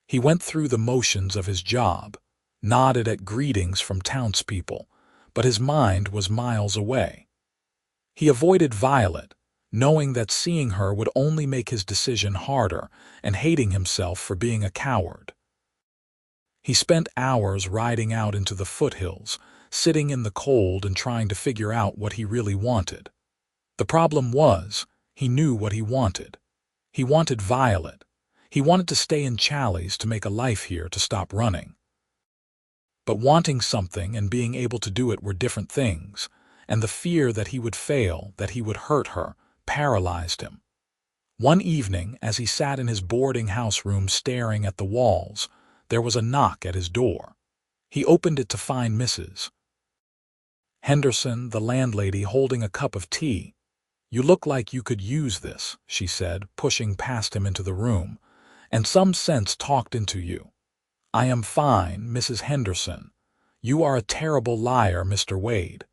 He went through the motions of his job, nodded at greetings from townspeople, but his mind was miles away. He avoided Violet, knowing that seeing her would only make his decision harder, and hating himself for being a coward. He spent hours riding out into the foothills, sitting in the cold and trying to figure out what he really wanted. The problem was, he knew what he wanted. He wanted Violet. He wanted to stay in Challis, to make a life here, to stop running. But wanting something and being able to do it were different things, and the fear that he would fail, that he would hurt her, paralyzed him. One evening, as he sat in his boarding house room staring at the walls, there was a knock at his door. He opened it to find Mrs. Henderson, the landlady, holding a cup of tea. "You look like you could use this," she said, pushing past him into the room, "and some sense talked into you." "I am fine, Mrs. Henderson. You are a terrible liar, Mr. Wade.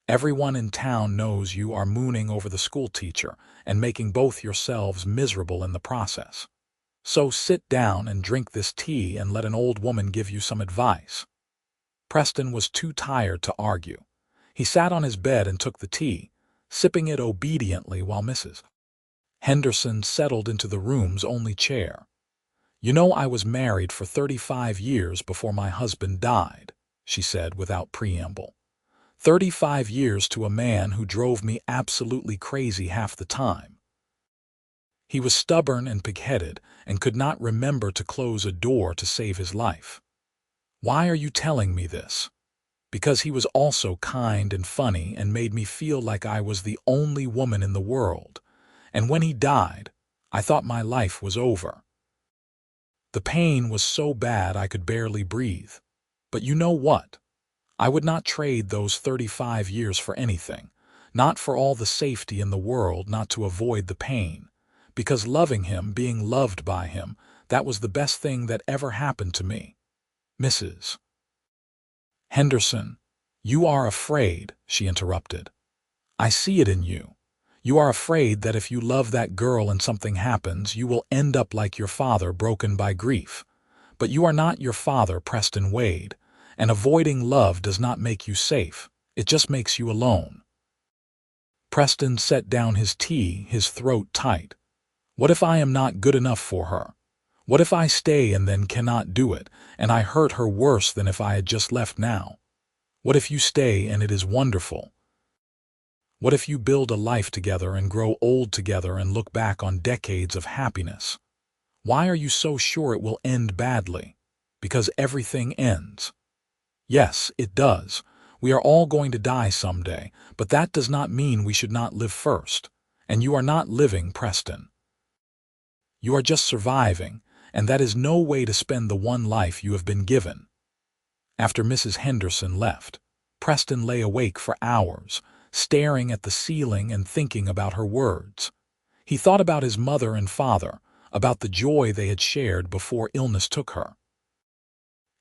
Everyone in town knows you are mooning over the schoolteacher and making both yourselves miserable in the process. So sit down and drink this tea and let an old woman give you some advice." Preston was too tired to argue. He sat on his bed and took the tea, sipping it obediently while Mrs. Henderson settled into the room's only chair. "You know, I was married for 35 years before my husband died," she said without preamble. 35 years to a man who drove me absolutely crazy half the time. He was stubborn and pig-headed and could not remember to close a door to save his life. "Why are you telling me this?" "Because he was also kind and funny and made me feel like I was the only woman in the world. And when he died, I thought my life was over. The pain was so bad I could barely breathe. But you know what? I would not trade those 35 years for anything, not for all the safety in the world, not to avoid the pain. Because loving him, being loved by him, that was the best thing that ever happened to me." "Mrs. Henderson, you are afraid," she interrupted. "I see it in you. You are afraid that if you love that girl and something happens, you will end up like your father, broken by grief. But you are not your father, Preston Wade, and avoiding love does not make you safe. It just makes you alone." Preston set down his tea, his throat tight. "What if I am not good enough for her? What if I stay and then cannot do it, and I hurt her worse than if I had just left now? What if you stay and it is wonderful? What if you build a life together and grow old together and look back on decades of happiness? Why are you so sure it will end badly? Because everything ends. Yes, it does. We are all going to die someday, but that does not mean we should not live first. And you are not living, Preston. You are just surviving, and that is no way to spend the one life you have been given." After Mrs. Henderson left, Preston lay awake for hours, staring at the ceiling and thinking about her words. He thought about his mother and father, about the joy they had shared before illness took her.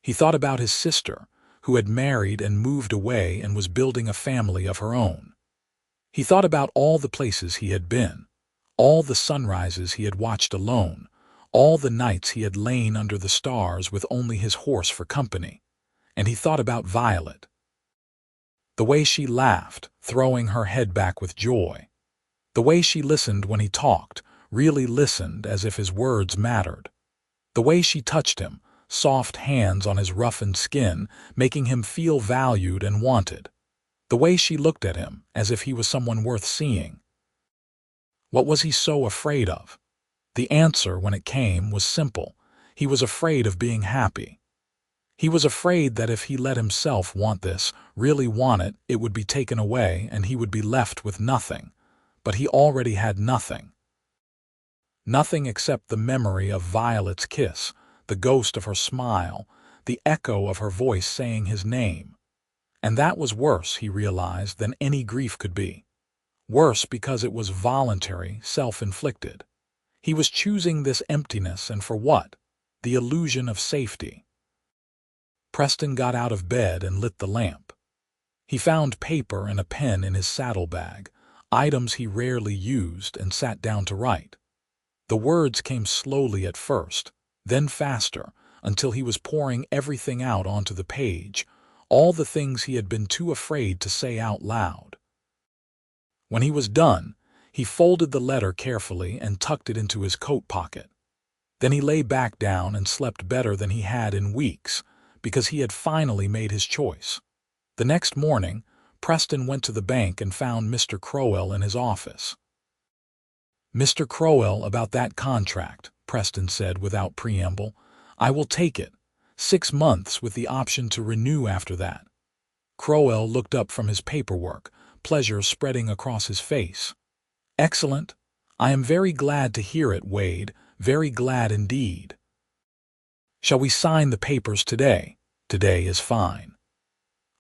He thought about his sister, who had married and moved away and was building a family of her own. He thought about all the places he had been, all the sunrises he had watched alone, all the nights he had lain under the stars with only his horse for company. And he thought about Violet. The way she laughed, throwing her head back with joy. The way she listened when he talked, really listened as if his words mattered. The way she touched him, soft hands on his roughened skin, making him feel valued and wanted. The way she looked at him, as if he was someone worth seeing. What was he so afraid of? The answer, when it came, was simple. He was afraid of being happy. He was afraid that if he let himself want this, really want it, it would be taken away and he would be left with nothing. But he already had nothing. Nothing except the memory of Violet's kiss, the ghost of her smile, the echo of her voice saying his name. And that was worse, he realized, than any grief could be. Worse because it was voluntary, self-inflicted. He was choosing this emptiness, and for what? The illusion of safety. Preston got out of bed and lit the lamp. He found paper and a pen in his saddlebag, items he rarely used, and sat down to write. The words came slowly at first, then faster, until he was pouring everything out onto the page, all the things he had been too afraid to say out loud. When he was done, he folded the letter carefully and tucked it into his coat pocket. Then he lay back down and slept better than he had in weeks, because he had finally made his choice. The next morning, Preston went to the bank and found Mr. Crowell in his office. "Mr. Crowell, about that contract," Preston said without preamble. "I will take it. 6 months with the option to renew after that." Crowell looked up from his paperwork, pleasure spreading across his face. "Excellent. I am very glad to hear it, Wade, very glad indeed. Shall we sign the papers today? Today is fine."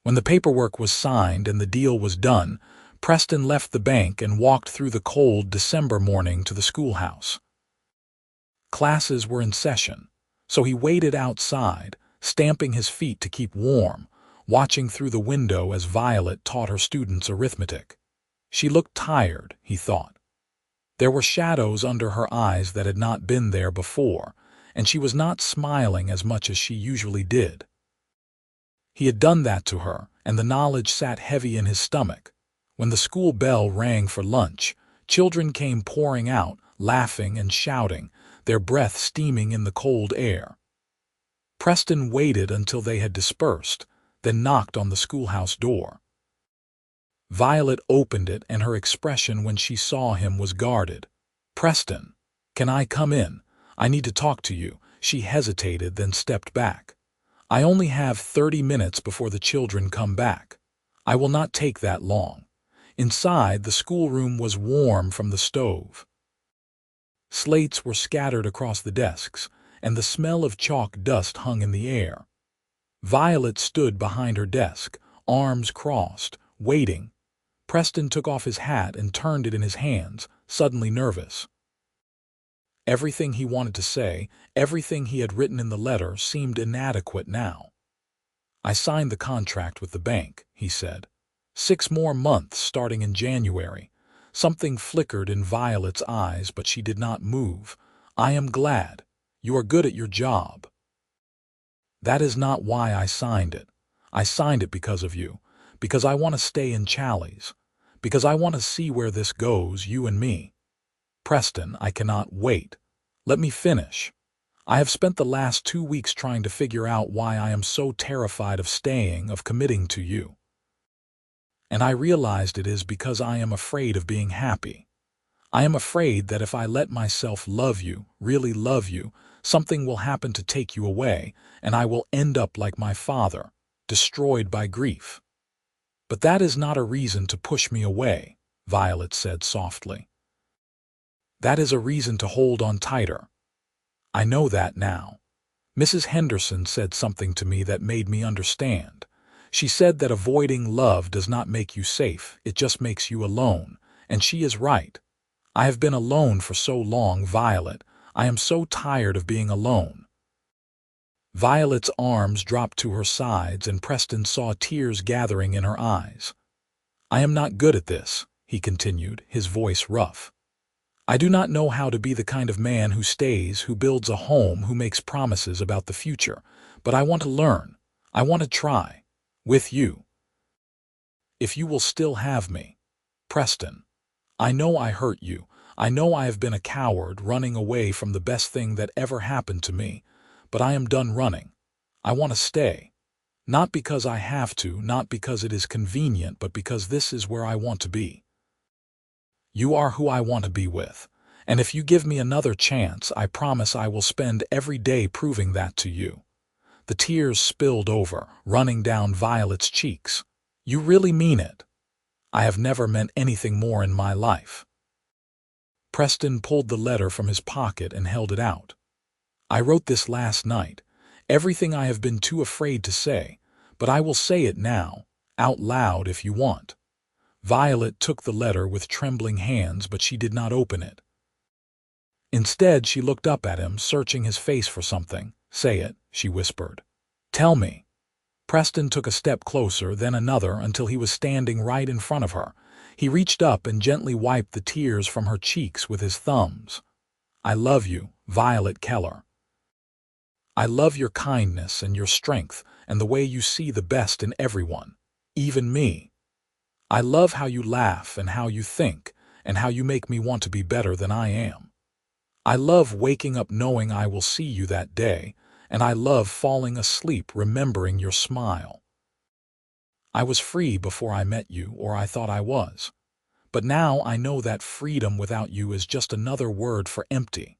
When the paperwork was signed and the deal was done, Preston left the bank and walked through the cold December morning to the schoolhouse. Classes were in session, so he waited outside, stamping his feet to keep warm, watching through the window as Violet taught her students arithmetic. She looked tired, he thought. There were shadows under her eyes that had not been there before, and she was not smiling as much as she usually did. He had done that to her, and the knowledge sat heavy in his stomach. When the school bell rang for lunch, children came pouring out, laughing and shouting, their breath steaming in the cold air. Preston waited until they had dispersed, then knocked on the schoolhouse door. Violet opened it, and her expression when she saw him was guarded. "Preston, can I come in? I need to talk to you." She hesitated, then stepped back. "I only have 30 minutes before the children come back. I will not take that long." Inside, the schoolroom was warm from the stove. Slates were scattered across the desks, and the smell of chalk dust hung in the air. Violet stood behind her desk, arms crossed, waiting. Preston took off his hat and turned it in his hands, suddenly nervous. Everything he wanted to say, everything he had written in the letter, seemed inadequate now. "I signed the contract with the bank," he said. 6 more months starting in January. Something flickered in Violet's eyes, but she did not move. "I am glad. You are good at your job." "That is not why I signed it. I signed it because of you. Because I want to stay in Challis. Because I want to see where this goes, you and me. Preston, I cannot wait. Let me finish. I have spent the last 2 weeks trying to figure out why I am so terrified of staying, of committing to you. And I realized it is because I am afraid of being happy. I am afraid that if I let myself love you, really love you, something will happen to take you away, and I will end up like my father, destroyed by grief. But that is not a reason to push me away," Violet said softly. "That is a reason to hold on tighter. I know that now. Mrs. Henderson said something to me that made me understand. She said that avoiding love does not make you safe, it just makes you alone, and she is right. I have been alone for so long, Violet. I am so tired of being alone." Violet's arms dropped to her sides, and Preston saw tears gathering in her eyes. "I am not good at this," he continued, his voice rough. "I do not know how to be the kind of man who stays, who builds a home, who makes promises about the future, but I want to learn. I want to try. With you." If you will still have me. Preston, I know I hurt you. I know I have been a coward, running away from the best thing that ever happened to me, but I am done running. I want to stay. Not because I have to, not because it is convenient, but because this is where I want to be. You are who I want to be with, and if you give me another chance, I promise I will spend every day proving that to you. The tears spilled over, running down Violet's cheeks. You really mean it? I have never meant anything more in my life. Preston pulled the letter from his pocket and held it out. I wrote this last night, everything I have been too afraid to say, but I will say it now, out loud if you want. Violet took the letter with trembling hands, but she did not open it. Instead, she looked up at him, searching his face for something. Say it, she whispered. Tell me. Preston took a step closer, then another, until he was standing right in front of her. He reached up and gently wiped the tears from her cheeks with his thumbs. I love you, Violet Keller. I love your kindness and your strength and the way you see the best in everyone, even me. I love how you laugh and how you think and how you make me want to be better than I am. I love waking up knowing I will see you that day, and I love falling asleep remembering your smile. I was free before I met you, or I thought I was. But now I know that freedom without you is just another word for empty.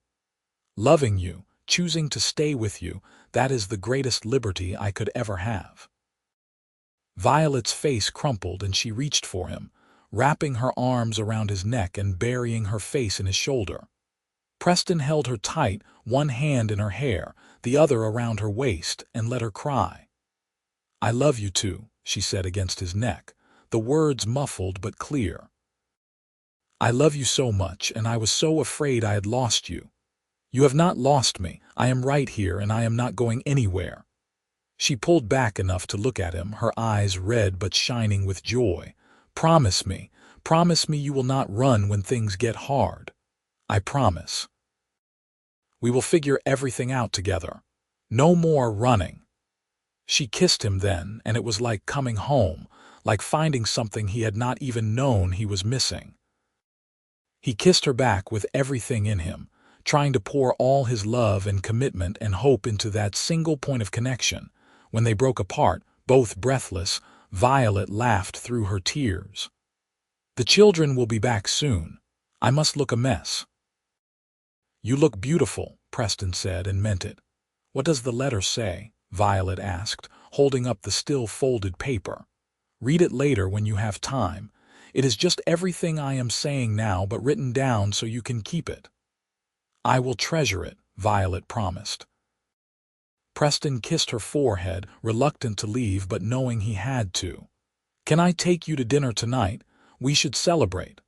Loving you, choosing to stay with you, that is the greatest liberty I could ever have. Violet's face crumpled and she reached for him, wrapping her arms around his neck and burying her face in his shoulder. Preston held her tight, one hand in her hair, the other around her waist, and let her cry. I love you too, she said against his neck, the words muffled but clear. I love you so much, and I was so afraid I had lost you. You have not lost me. I am right here, and I am not going anywhere. She pulled back enough to look at him, her eyes red but shining with joy. Promise me you will not run when things get hard. I promise. We will figure everything out together. No more running. She kissed him then, and it was like coming home, like finding something he had not even known he was missing. He kissed her back with everything in him, trying to pour all his love and commitment and hope into that single point of connection. When they broke apart, both breathless, Violet laughed through her tears. The children will be back soon. I must look a mess. You look beautiful, Preston said, and meant it. What does the letter say? Violet asked, holding up the still folded paper. Read it later when you have time. It is just everything I am saying now, but written down so you can keep it. I will treasure it, Violet promised. Preston kissed her forehead, reluctant to leave but knowing he had to. Can I take you to dinner tonight? We should celebrate.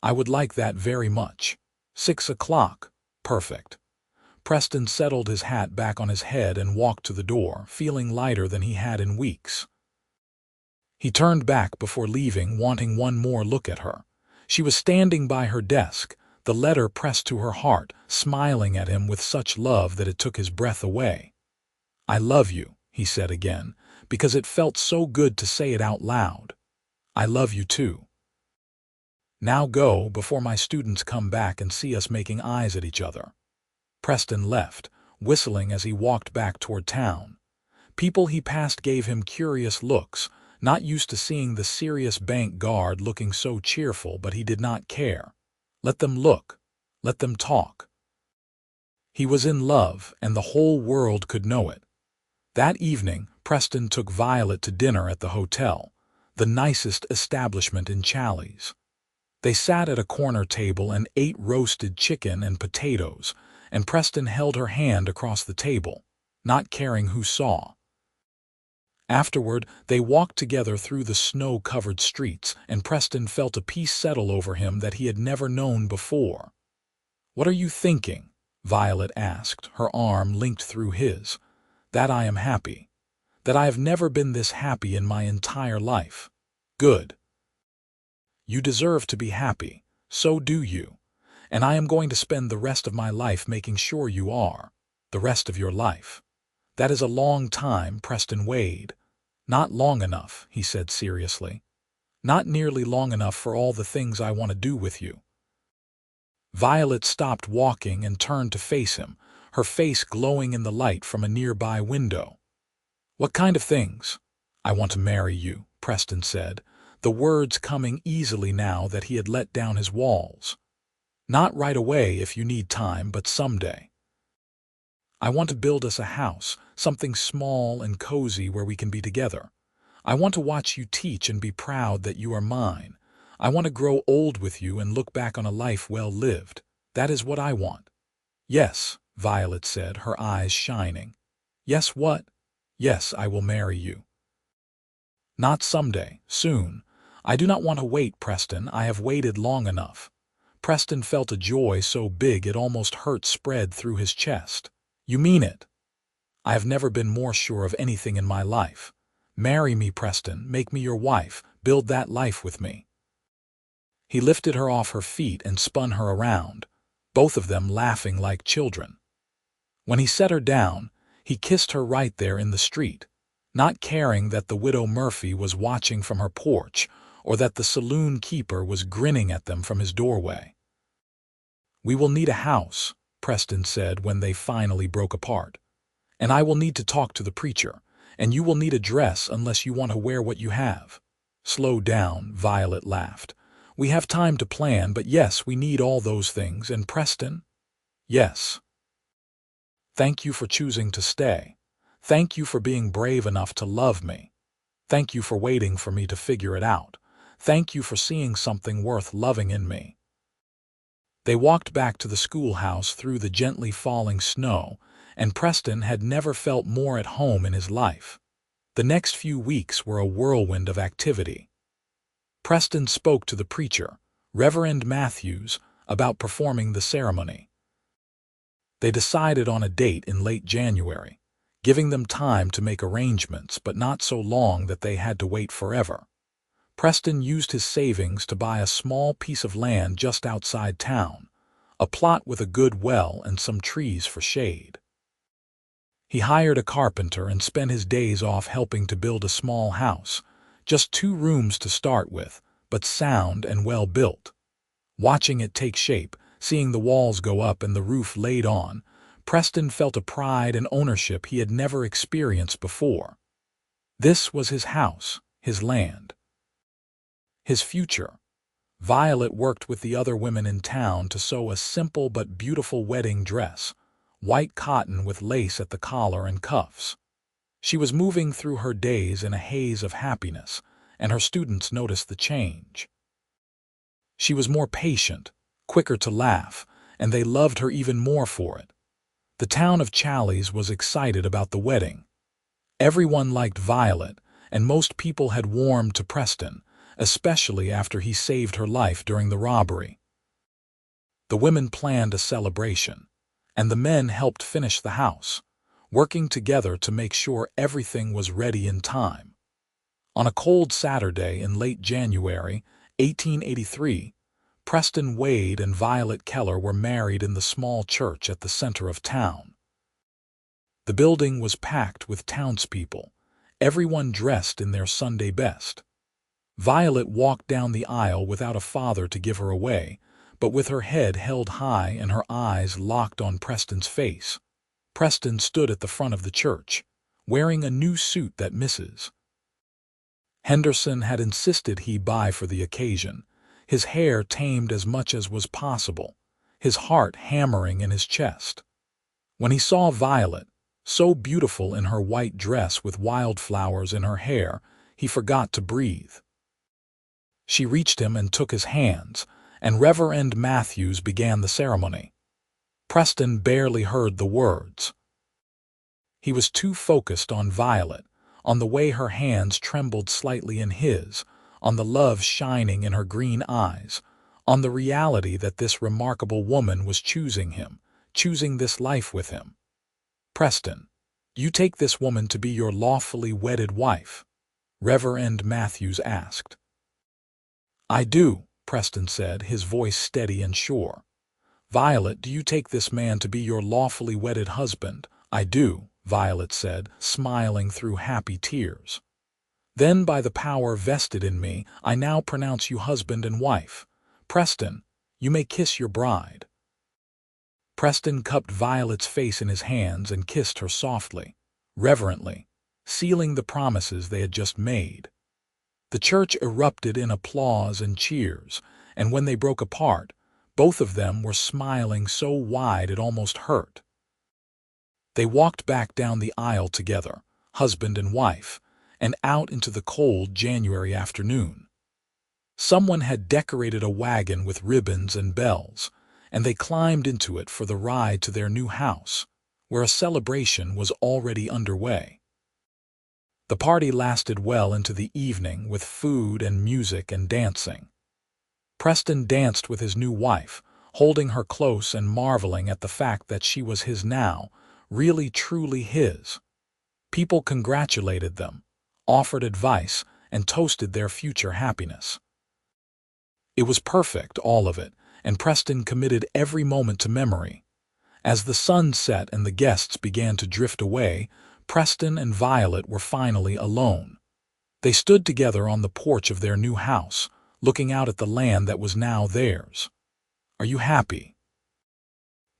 I would like that very much. 6 o'clock. Perfect. Preston settled his hat back on his head and walked to the door, feeling lighter than he had in weeks. He turned back before leaving, wanting one more look at her. She was standing by her desk, the letter pressed to her heart, smiling at him with such love that it took his breath away. I love you, he said again, because it felt so good to say it out loud. I love you too. Now go before my students come back and see us making eyes at each other. Preston left, whistling as he walked back toward town. People he passed gave him curious looks, not used to seeing the serious bank guard looking so cheerful, but he did not care. Let them look. Let them talk. He was in love, and the whole world could know it. That evening, Preston took Violet to dinner at the hotel, the nicest establishment in Challis. They sat at a corner table and ate roasted chicken and potatoes, and Preston held her hand across the table, not caring who saw. Afterward, they walked together through the snow-covered streets, and Preston felt a peace settle over him that he had never known before. What are you thinking? Violet asked, her arm linked through his. That I am happy. That I have never been this happy in my entire life. Good. You deserve to be happy. So do you. And I am going to spend the rest of my life making sure you are. The rest of your life. That is a long time, Preston Wade. Not long enough, he said seriously. Not nearly long enough for all the things I want to do with you." Violet stopped walking and turned to face him, her face glowing in the light from a nearby window. "What kind of things?" "I want to marry you," Preston said, the words coming easily now that he had let down his walls. "Not right away if you need time, but someday. I want to build us a house, something small and cozy where we can be together. I want to watch you teach and be proud that you are mine. I want to grow old with you and look back on a life well lived. That is what I want." "Yes," Violet said, her eyes shining. "Yes, what?" "Yes, I will marry you." "Not someday, soon. I do not want to wait, Preston. I have waited long enough." Preston felt a joy so big it almost hurt spread through his chest. "You mean it?" "I have never been more sure of anything in my life. Marry me, Preston. Make me your wife. Build that life with me." He lifted her off her feet and spun her around, both of them laughing like children. When he set her down, he kissed her right there in the street, not caring that the widow Murphy was watching from her porch or that the saloon keeper was grinning at them from his doorway. "We will need a house," Preston said when they finally broke apart. "And I will need to talk to the preacher, and you will need a dress unless you want to wear what you have." "Slow down," Violet laughed. "We have time to plan, but yes, we need all those things, and Preston?" "Yes. Thank you for choosing to stay. Thank you for being brave enough to love me. Thank you for waiting for me to figure it out. Thank you for seeing something worth loving in me." They walked back to the schoolhouse through the gently falling snow, and Preston had never felt more at home in his life. The next few weeks were a whirlwind of activity. Preston spoke to the preacher, Reverend Matthews, about performing the ceremony. They decided on a date in late January, giving them time to make arrangements, but not so long that they had to wait forever. Preston used his savings to buy a small piece of land just outside town, a plot with a good well and some trees for shade. He hired a carpenter and spent his days off helping to build a small house, just 2 rooms to start with, but sound and well built. Watching it take shape, seeing the walls go up and the roof laid on, Preston felt a pride and ownership he had never experienced before. This was his house, his land, his future. Violet worked with the other women in town to sew a simple but beautiful wedding dress, white cotton with lace at the collar and cuffs. She was moving through her days in a haze of happiness, and her students noticed the change. She was more patient, quicker to laugh, and they loved her even more for it. The town of Challis was excited about the wedding. Everyone liked Violet, and most people had warmed to Preston, especially after he saved her life during the robbery. The women planned a celebration, and the men helped finish the house, working together to make sure everything was ready in time. On a cold Saturday in late January 1883, Preston Wade and Violet Keller were married in the small church at the center of town. The building was packed with townspeople, everyone dressed in their Sunday best. Violet walked down the aisle without a father to give her away, but with her head held high and her eyes locked on Preston's face. Preston stood at the front of the church, wearing a new suit that Mrs. Henderson had insisted he buy for the occasion, his hair tamed as much as was possible, his heart hammering in his chest. When he saw Violet, so beautiful in her white dress with wildflowers in her hair, he forgot to breathe. She reached him and took his hands, and Reverend Matthews began the ceremony. Preston barely heard the words. He was too focused on Violet, on the way her hands trembled slightly in his, on the love shining in her green eyes, on the reality that this remarkable woman was choosing him, choosing this life with him. "Preston, you take this woman to be your lawfully wedded wife?" Reverend Matthews asked. "I do," Preston said, his voice steady and sure. "Violet, do you take this man to be your lawfully wedded husband?" "I do," Violet said, smiling through happy tears. Then by the power vested in me, I now pronounce you husband and wife. Preston, you may kiss your bride." Preston cupped Violet's face in his hands and kissed her softly, reverently, sealing the promises they had just made. The church erupted in applause and cheers, and when they broke apart, both of them were smiling so wide it almost hurt. They walked back down the aisle together, husband and wife, and out into the cold January afternoon. Someone had decorated a wagon with ribbons and bells, and they climbed into it for the ride to their new house, where a celebration was already underway. The party lasted well into the evening with food and music and dancing. Preston danced with his new wife, holding her close and marveling at the fact that she was his now, really truly his. People congratulated them, offered advice, and toasted their future happiness. It was perfect, all of it, and Preston committed every moment to memory. As the sun set and the guests began to drift away, Preston and Violet were finally alone. They stood together on the porch of their new house, looking out at the land that was now theirs. "Are you happy?"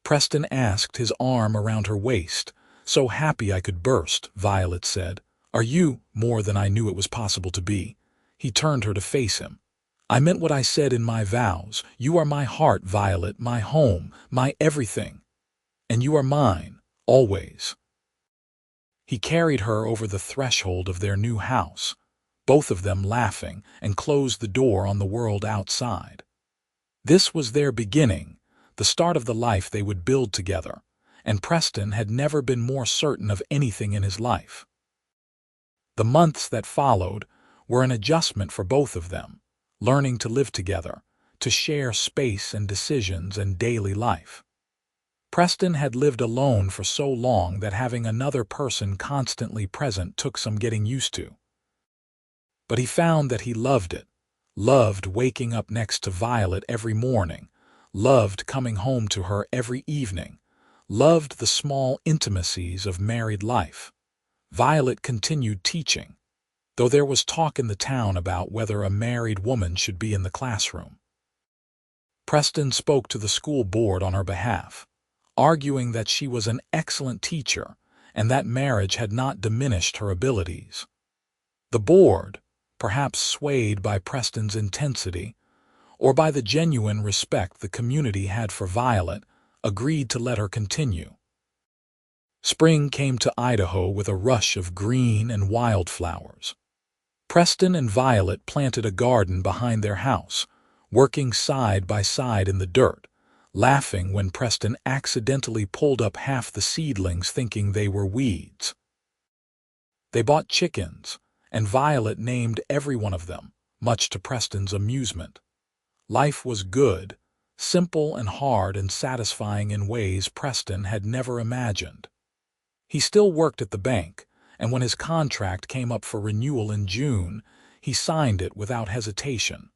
Preston asked, his arm around her waist. "So happy I could burst," Violet said. "Are you?" "More than I knew it was possible to be." He turned her to face him. "I meant what I said in my vows. You are my heart, Violet, my home, my everything. And you are mine, always." He carried her over the threshold of their new house, both of them laughing, and closed the door on the world outside. This was their beginning, the start of the life they would build together, and Preston had never been more certain of anything in his life. The months that followed were an adjustment for both of them, learning to live together, to share space and decisions and daily life. Preston had lived alone for so long that having another person constantly present took some getting used to. But he found that he loved it, loved waking up next to Violet every morning, loved coming home to her every evening, loved the small intimacies of married life. Violet continued teaching, though there was talk in the town about whether a married woman should be in the classroom. Preston spoke to the school board on her behalf, arguing that she was an excellent teacher and that marriage had not diminished her abilities. The board, perhaps swayed by Preston's intensity or by the genuine respect the community had for Violet, agreed to let her continue. Spring came to Idaho with a rush of green and wildflowers. Preston and Violet planted a garden behind their house, working side by side in the dirt, laughing when Preston accidentally pulled up half the seedlings thinking they were weeds. They bought chickens, and Violet named every one of them, much to Preston's amusement. Life was good, simple and hard and satisfying in ways Preston had never imagined. He still worked at the bank, and when his contract came up for renewal in June, he signed it without hesitation.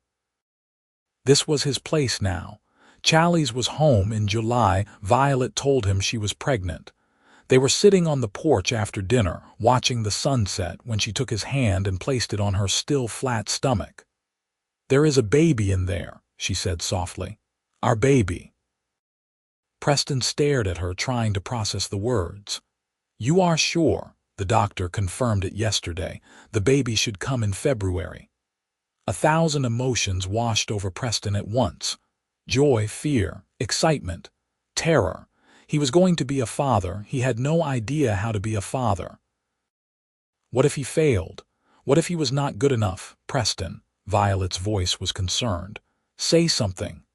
This was his place now. Challis was home in July. Violet told him she was pregnant. They were sitting on the porch after dinner, watching the sunset, when she took his hand and placed it on her still flat stomach. "There is a baby in there," she said softly. "Our baby." Preston stared at her, trying to process the words. "You are sure? The doctor confirmed it yesterday. The baby should come in February." 1,000 emotions washed over Preston at once. Joy, fear, excitement, terror. He was going to be a father. He had no idea how to be a father. What if he failed? What if he was not good enough? "Preston," Violet's voice was concerned. "Say something."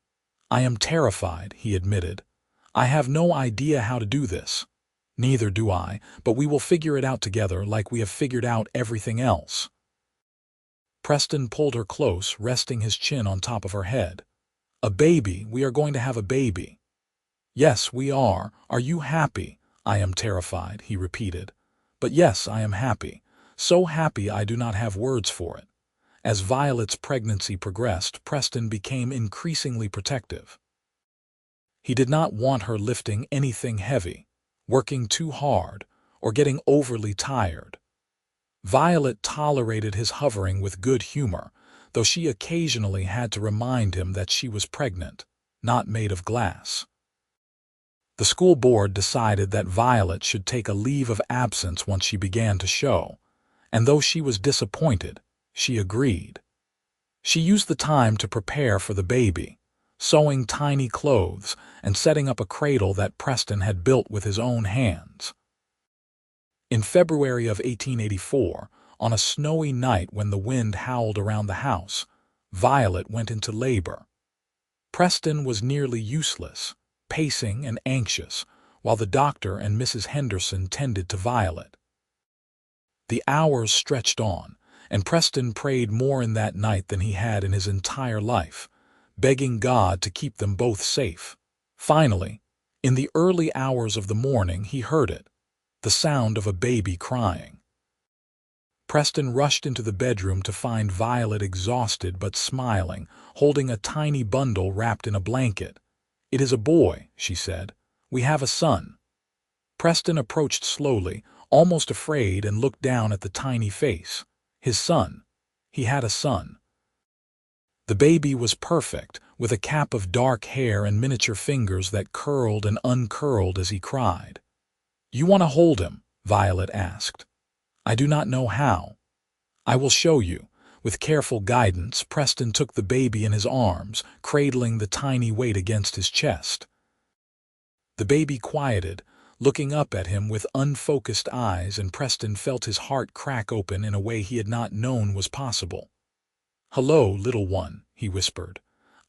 "I am terrified," he admitted. "I have no idea how to do this." "Neither do I, but we will figure it out together like we have figured out everything else." Preston pulled her close, resting his chin on top of her head. "A baby. We are going to have a baby." "Yes, we are. Are you happy?" "I am terrified," he repeated. "But yes, I am happy. So happy I do not have words for it." As Violet's pregnancy progressed, Preston became increasingly protective. He did not want her lifting anything heavy, working too hard, or getting overly tired. Violet tolerated his hovering with good humor, though she occasionally had to remind him that she was pregnant, not made of glass. The school board decided that Violet should take a leave of absence once she began to show, and though she was disappointed, she agreed. She used the time to prepare for the baby, sewing tiny clothes and setting up a cradle that Preston had built with his own hands. In February of 1884, on a snowy night when the wind howled around the house, Violet went into labor. Preston was nearly useless, pacing and anxious, while the doctor and Mrs. Henderson tended to Violet. The hours stretched on, and Preston prayed more in that night than he had in his entire life, begging God to keep them both safe. Finally, in the early hours of the morning, he heard it, the sound of a baby crying. Preston rushed into the bedroom to find Violet exhausted but smiling, holding a tiny bundle wrapped in a blanket. "It is a boy," she said. "We have a son." Preston approached slowly, almost afraid, and looked down at the tiny face. His son. He had a son. The baby was perfect, with a cap of dark hair and miniature fingers that curled and uncurled as he cried. "You want to hold him?" Violet asked. "I do not know how." "I will show you." With careful guidance, Preston took the baby in his arms, cradling the tiny weight against his chest. The baby quieted, looking up at him with unfocused eyes, and Preston felt his heart crack open in a way he had not known was possible. "Hello, little one," he whispered.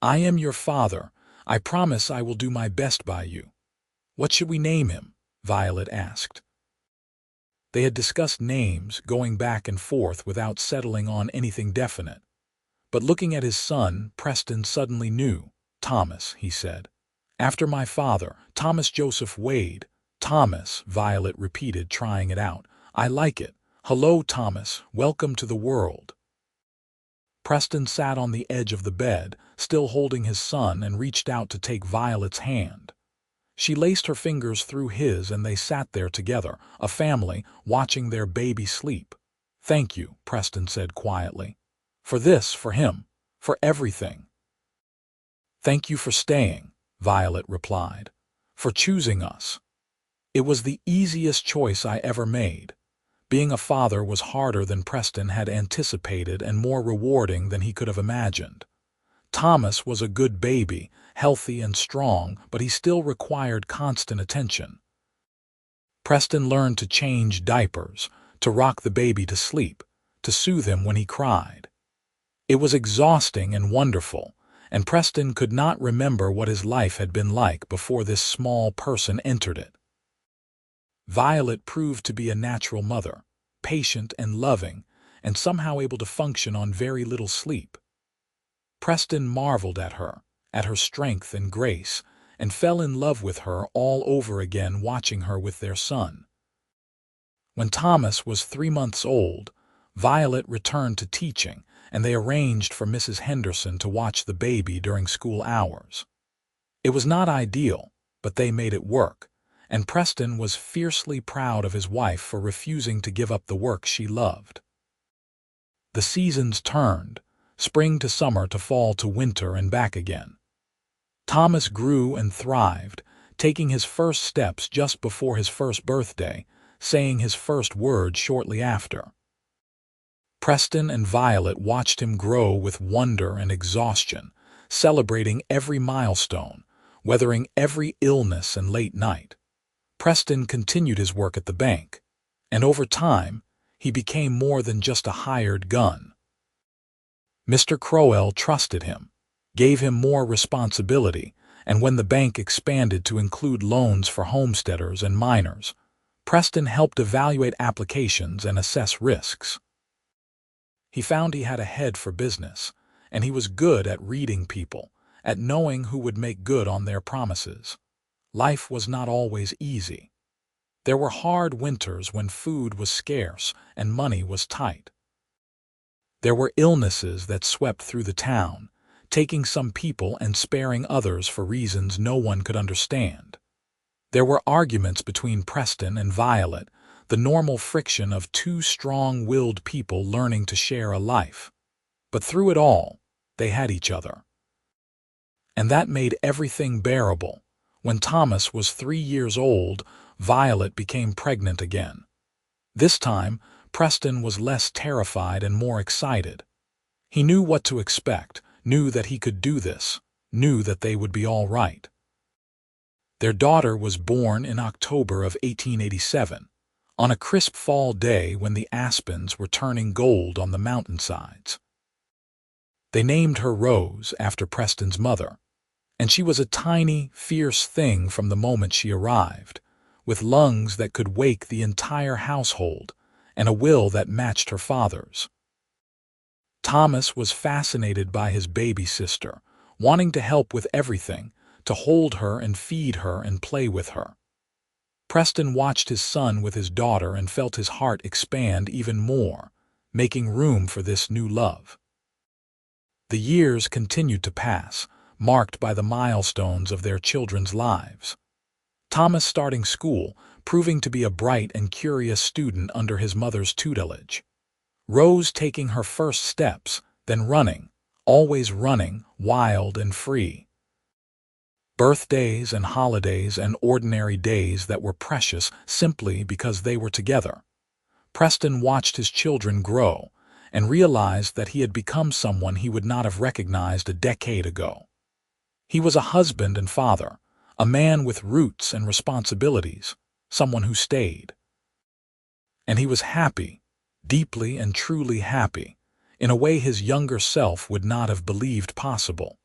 "I am your father. I promise I will do my best by you." "What should we name him?" Violet asked. They had discussed names, going back and forth without settling on anything definite. But looking at his son, Preston suddenly knew. "Thomas," he said. "After my father, Thomas Joseph Wade." "Thomas," Violet repeated, trying it out. "I like it. Hello, Thomas. Welcome to the world." Preston sat on the edge of the bed, still holding his son, and reached out to take Violet's hand. She laced her fingers through his, and they sat there together, a family, watching their baby sleep. "Thank you," Preston said quietly. "For this, for him, for everything." "Thank you for staying," Violet replied. "For choosing us. It was the easiest choice I ever made. Being a father was harder than Preston had anticipated and more rewarding than he could have imagined. Thomas was a good baby, healthy and strong, but he still required constant attention. Preston learned to change diapers, to rock the baby to sleep, to soothe him when he cried. It was exhausting and wonderful, and Preston could not remember what his life had been like before this small person entered it. Violet proved to be a natural mother, patient and loving, and somehow able to function on very little sleep. Preston marveled at her strength and grace, and fell in love with her all over again watching her with their son. When Thomas was 3 months old, Violet returned to teaching, and they arranged for Mrs. Henderson to watch the baby during school hours. It was not ideal, but they made it work, and Preston was fiercely proud of his wife for refusing to give up the work she loved. The seasons turned, spring to summer to fall to winter and back again. Thomas grew and thrived, taking his first steps just before his first birthday, saying his first word shortly after. Preston and Violet watched him grow with wonder and exhaustion, celebrating every milestone, weathering every illness and late night. Preston continued his work at the bank, and over time, he became more than just a hired gun. Mr. Crowell trusted him, gave him more responsibility, and when the bank expanded to include loans for homesteaders and minors, Preston helped evaluate applications and assess risks. He found he had a head for business, and he was good at reading people, at knowing who would make good on their promises. Life was not always easy. There were hard winters when food was scarce and money was tight. There were illnesses that swept through the town, taking some people and sparing others for reasons no one could understand. There were arguments between Preston and Violet, the normal friction of two strong-willed people learning to share a life. But through it all, they had each other. And that made everything bearable. When Thomas was 3 years old, Violet became pregnant again. This time, Preston was less terrified and more excited. He knew what to expect, knew that he could do this, knew that they would be all right. Their daughter was born in October of 1887, on a crisp fall day when the aspens were turning gold on the mountainsides. They named her Rose after Preston's mother, and she was a tiny, fierce thing from the moment she arrived, with lungs that could wake the entire household and a will that matched her father's. Thomas was fascinated by his baby sister, wanting to help with everything, to hold her and feed her and play with her. Preston watched his son with his daughter and felt his heart expand even more, making room for this new love. The years continued to pass, marked by the milestones of their children's lives. Thomas starting school, proving to be a bright and curious student under his mother's tutelage. Rose taking her first steps, then running, always running, wild and free. Birthdays and holidays and ordinary days that were precious simply because they were together. Preston watched his children grow and realized that he had become someone he would not have recognized a decade ago. He was a husband and father, a man with roots and responsibilities, someone who stayed. And he was happy, deeply and truly happy, in a way his younger self would not have believed possible.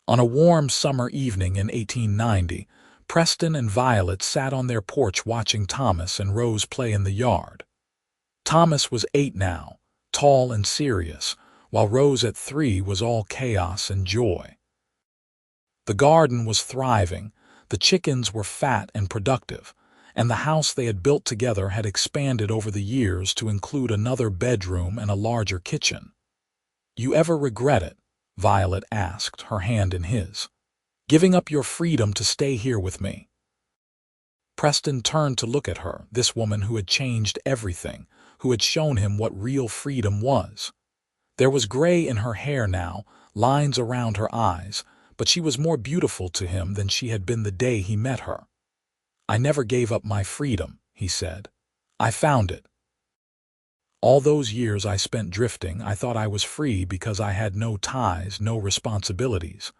On a warm summer evening in 1890, Preston and Violet sat on their porch watching Thomas and Rose play in the yard. Thomas was 8 now, tall and serious, while Rose at 3 was all chaos and joy. The garden was thriving, the chickens were fat and productive, and the house they had built together had expanded over the years to include another bedroom and a larger kitchen. "You ever regret it?" Violet asked, her hand in his. "Giving up your freedom to stay here with me?" Preston turned to look at her, this woman who had changed everything, who had shown him what real freedom was. There was gray in her hair now, lines around her eyes, but she was more beautiful to him than she had been the day he met her. "I never gave up my freedom," he said. "I found it. All those years I spent drifting, I thought I was free because I had no ties, no responsibilities.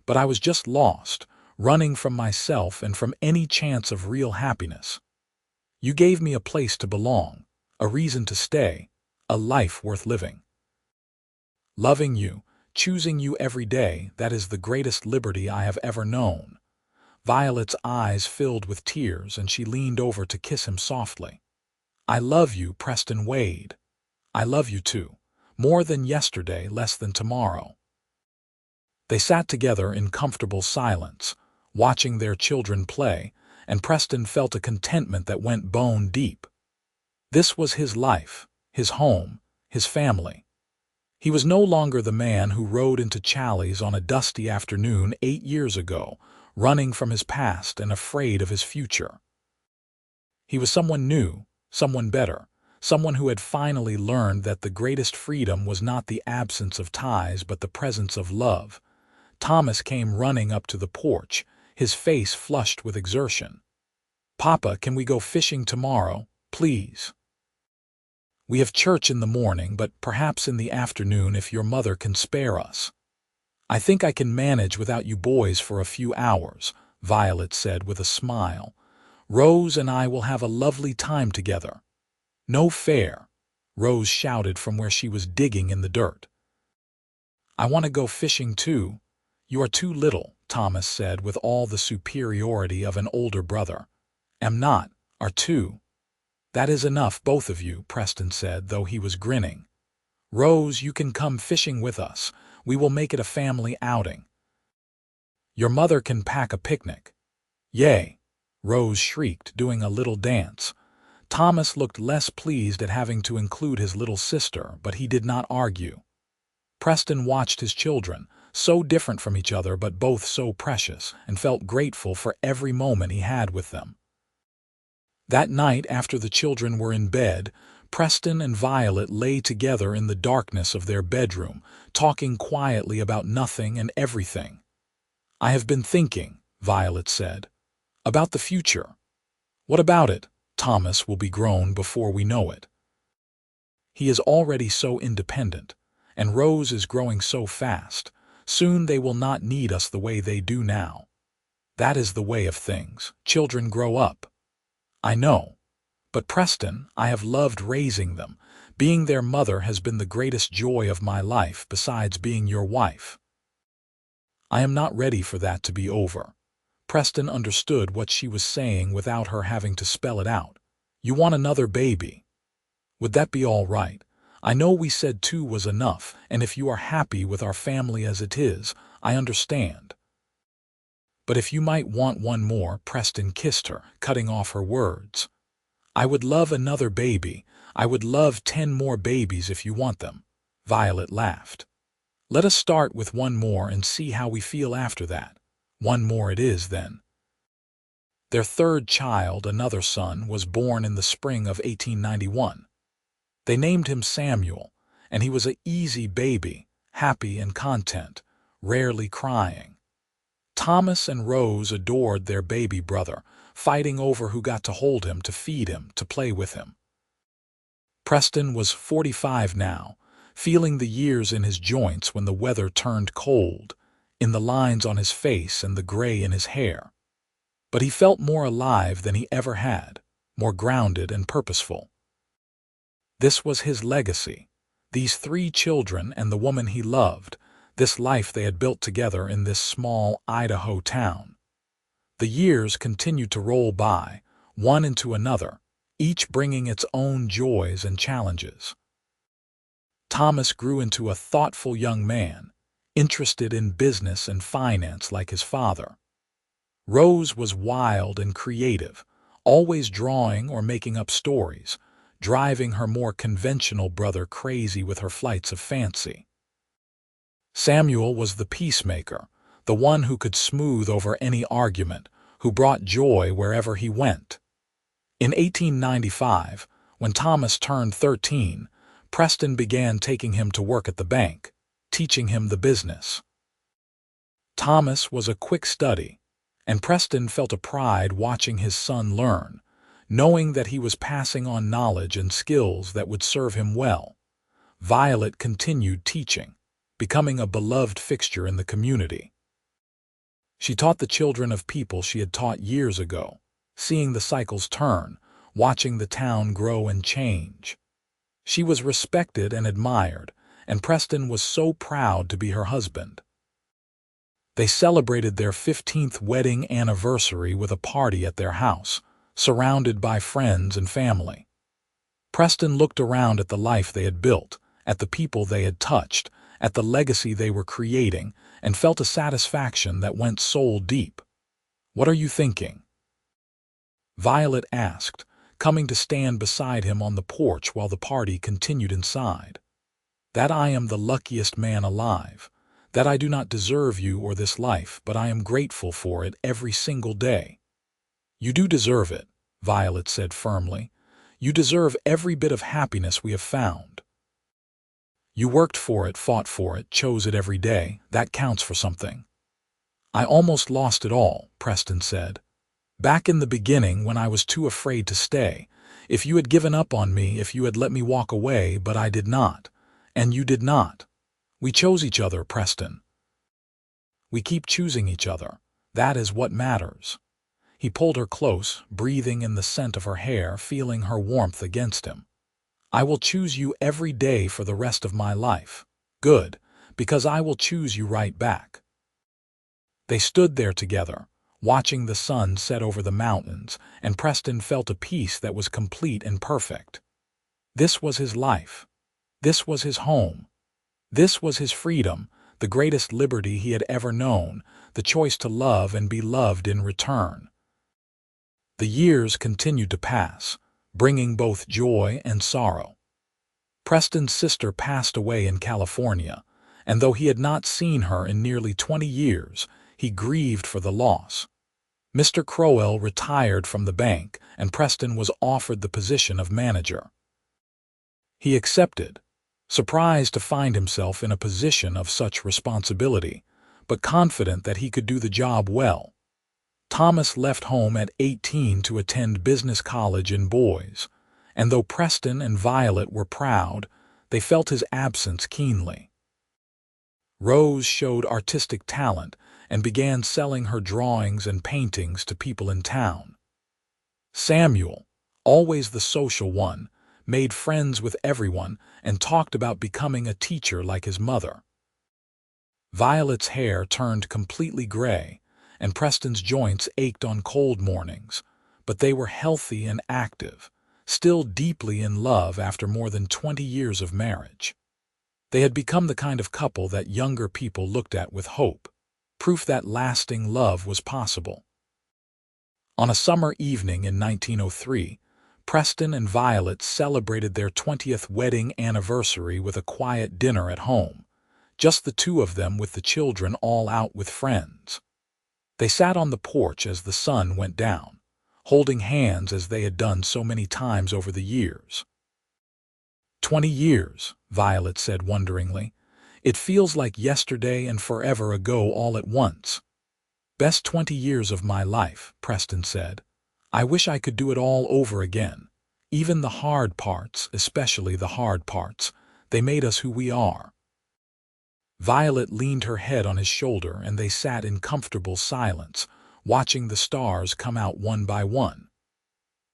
But I was just lost, running from myself and from any chance of real happiness. You gave me a place to belong, a reason to stay, a life worth living. Loving you, choosing you every day, that is the greatest liberty I have ever known." Violet's eyes filled with tears and she leaned over to kiss him softly. "I love you, Preston Wade. I love you too. More than yesterday, less than tomorrow." They sat together in comfortable silence, watching their children play, and Preston felt a contentment that went bone deep. This was his life, his home, his family. He was no longer the man who rode into Challis on a dusty afternoon 8 years ago, running from his past and afraid of his future. He was someone new, someone better, someone who had finally learned that the greatest freedom was not the absence of ties but the presence of love. Thomas came running up to the porch, his face flushed with exertion. "Papa, can we go fishing tomorrow, please? We have church in the morning, but perhaps in the afternoon if your mother can spare us." "I think I can manage without you boys for a few hours," Violet said with a smile. "Rose and I will have a lovely time together." "No fair," Rose shouted from where she was digging in the dirt. "I want to go fishing too." "You are too little," Thomas said with all the superiority of an older brother. "Am not, are too." "That is enough, both of you," Preston said, though he was grinning. "Rose, you can come fishing with us. We will make it a family outing. Your mother can pack a picnic." "Yay!" Rose shrieked, doing a little dance. Thomas looked less pleased at having to include his little sister, but he did not argue. Preston watched his children, so different from each other but both so precious, and felt grateful for every moment he had with them. That night, after the children were in bed, Preston and Violet lay together in the darkness of their bedroom, talking quietly about nothing and everything. "I have been thinking," Violet said, "about the future." "What about it?" "Thomas will be grown before we know it. He is already so independent, and Rose is growing so fast. Soon they will not need us the way they do now. That is the way of things. Children grow up." "I know. But Preston, I have loved raising them. Being their mother has been the greatest joy of my life besides being your wife. I am not ready for that to be over." Preston understood what she was saying without her having to spell it out. "You want another baby. Would that be all right? I know we said 2 was enough, and if you are happy with our family as it is, I understand. But if you might want one more," Preston kissed her, cutting off her words. "I would love another baby. I would love 10 more babies if you want them." Violet laughed. "Let us start with one more and see how we feel after that." "One more it is, then." Their third child, another son, was born in the spring of 1891. They named him Samuel, and he was an easy baby, happy and content, rarely crying. Thomas and Rose adored their baby brother, fighting over who got to hold him, to feed him, to play with him. Preston was 45 now, feeling the years in his joints when the weather turned cold, in the lines on his face and the gray in his hair. But he felt more alive than he ever had, more grounded and purposeful. This was his legacy, these 3 children and the woman he loved, this life they had built together in this small Idaho town. The years continued to roll by, one into another, each bringing its own joys and challenges. Thomas grew into a thoughtful young man, interested in business and finance like his father. Rose was wild and creative, always drawing or making up stories, driving her more conventional brother crazy with her flights of fancy. Samuel was the peacemaker, the one who could smooth over any argument, who brought joy wherever he went. In 1895, when Thomas turned 13, Preston began taking him to work at the bank, teaching him the business. Thomas was a quick study, and Preston felt a pride watching his son learn, knowing that he was passing on knowledge and skills that would serve him well. Violet continued teaching, becoming a beloved fixture in the community. She taught the children of people she had taught years ago, seeing the cycles turn, watching the town grow and change. She was respected and admired, and Preston was so proud to be her husband. They celebrated their 15th wedding anniversary with a party at their house, surrounded by friends and family. Preston looked around at the life they had built, at the people they had touched, at the legacy they were creating, and felt a satisfaction that went soul deep. "What are you thinking?" Violet asked, coming to stand beside him on the porch while the party continued inside. "That I am the luckiest man alive, that I do not deserve you or this life, but I am grateful for it every single day." "You do deserve it," Violet said firmly. "You deserve every bit of happiness we have found. You worked for it, fought for it, chose it every day. That counts for something." "I almost lost it all," Preston said. "Back in the beginning when I was too afraid to stay. If you had given up on me, if you had let me walk away, but I did not. And you did not. We chose each other, Preston. We keep choosing each other. That is what matters." He pulled her close, breathing in the scent of her hair, feeling her warmth against him. "I will choose you every day for the rest of my life." "Good, because I will choose you right back." They stood there together, watching the sun set over the mountains, and Preston felt a peace that was complete and perfect. This was his life. This was his home. This was his freedom, the greatest liberty he had ever known, the choice to love and be loved in return. The years continued to pass, bringing both joy and sorrow. Preston's sister passed away in California, and though he had not seen her in nearly 20 years, he grieved for the loss. Mr. Crowell retired from the bank, and Preston was offered the position of manager. He accepted, surprised to find himself in a position of such responsibility, but confident that he could do the job well. Thomas left home at 18 to attend business college in Boise, and though Preston and Violet were proud, they felt his absence keenly. Rose showed artistic talent and began selling her drawings and paintings to people in town. Samuel, always the social one, made friends with everyone and talked about becoming a teacher like his mother. Violet's hair turned completely gray, and Preston's joints ached on cold mornings, but they were healthy and active, still deeply in love after more than 20 years of marriage. They had become the kind of couple that younger people looked at with hope, proof that lasting love was possible. On a summer evening in 1903, Preston and Violet celebrated their 20th wedding anniversary with a quiet dinner at home, just the two of them with the children all out with friends. They sat on the porch as the sun went down, holding hands as they had done so many times over the years. 20 years, Violet said wonderingly. It feels like yesterday and forever ago all at once. Best 20 years of my life, Preston said. I wish I could do it all over again. Even the hard parts, especially the hard parts, they made us who we are. Violet leaned her head on his shoulder and they sat in comfortable silence, watching the stars come out one by one.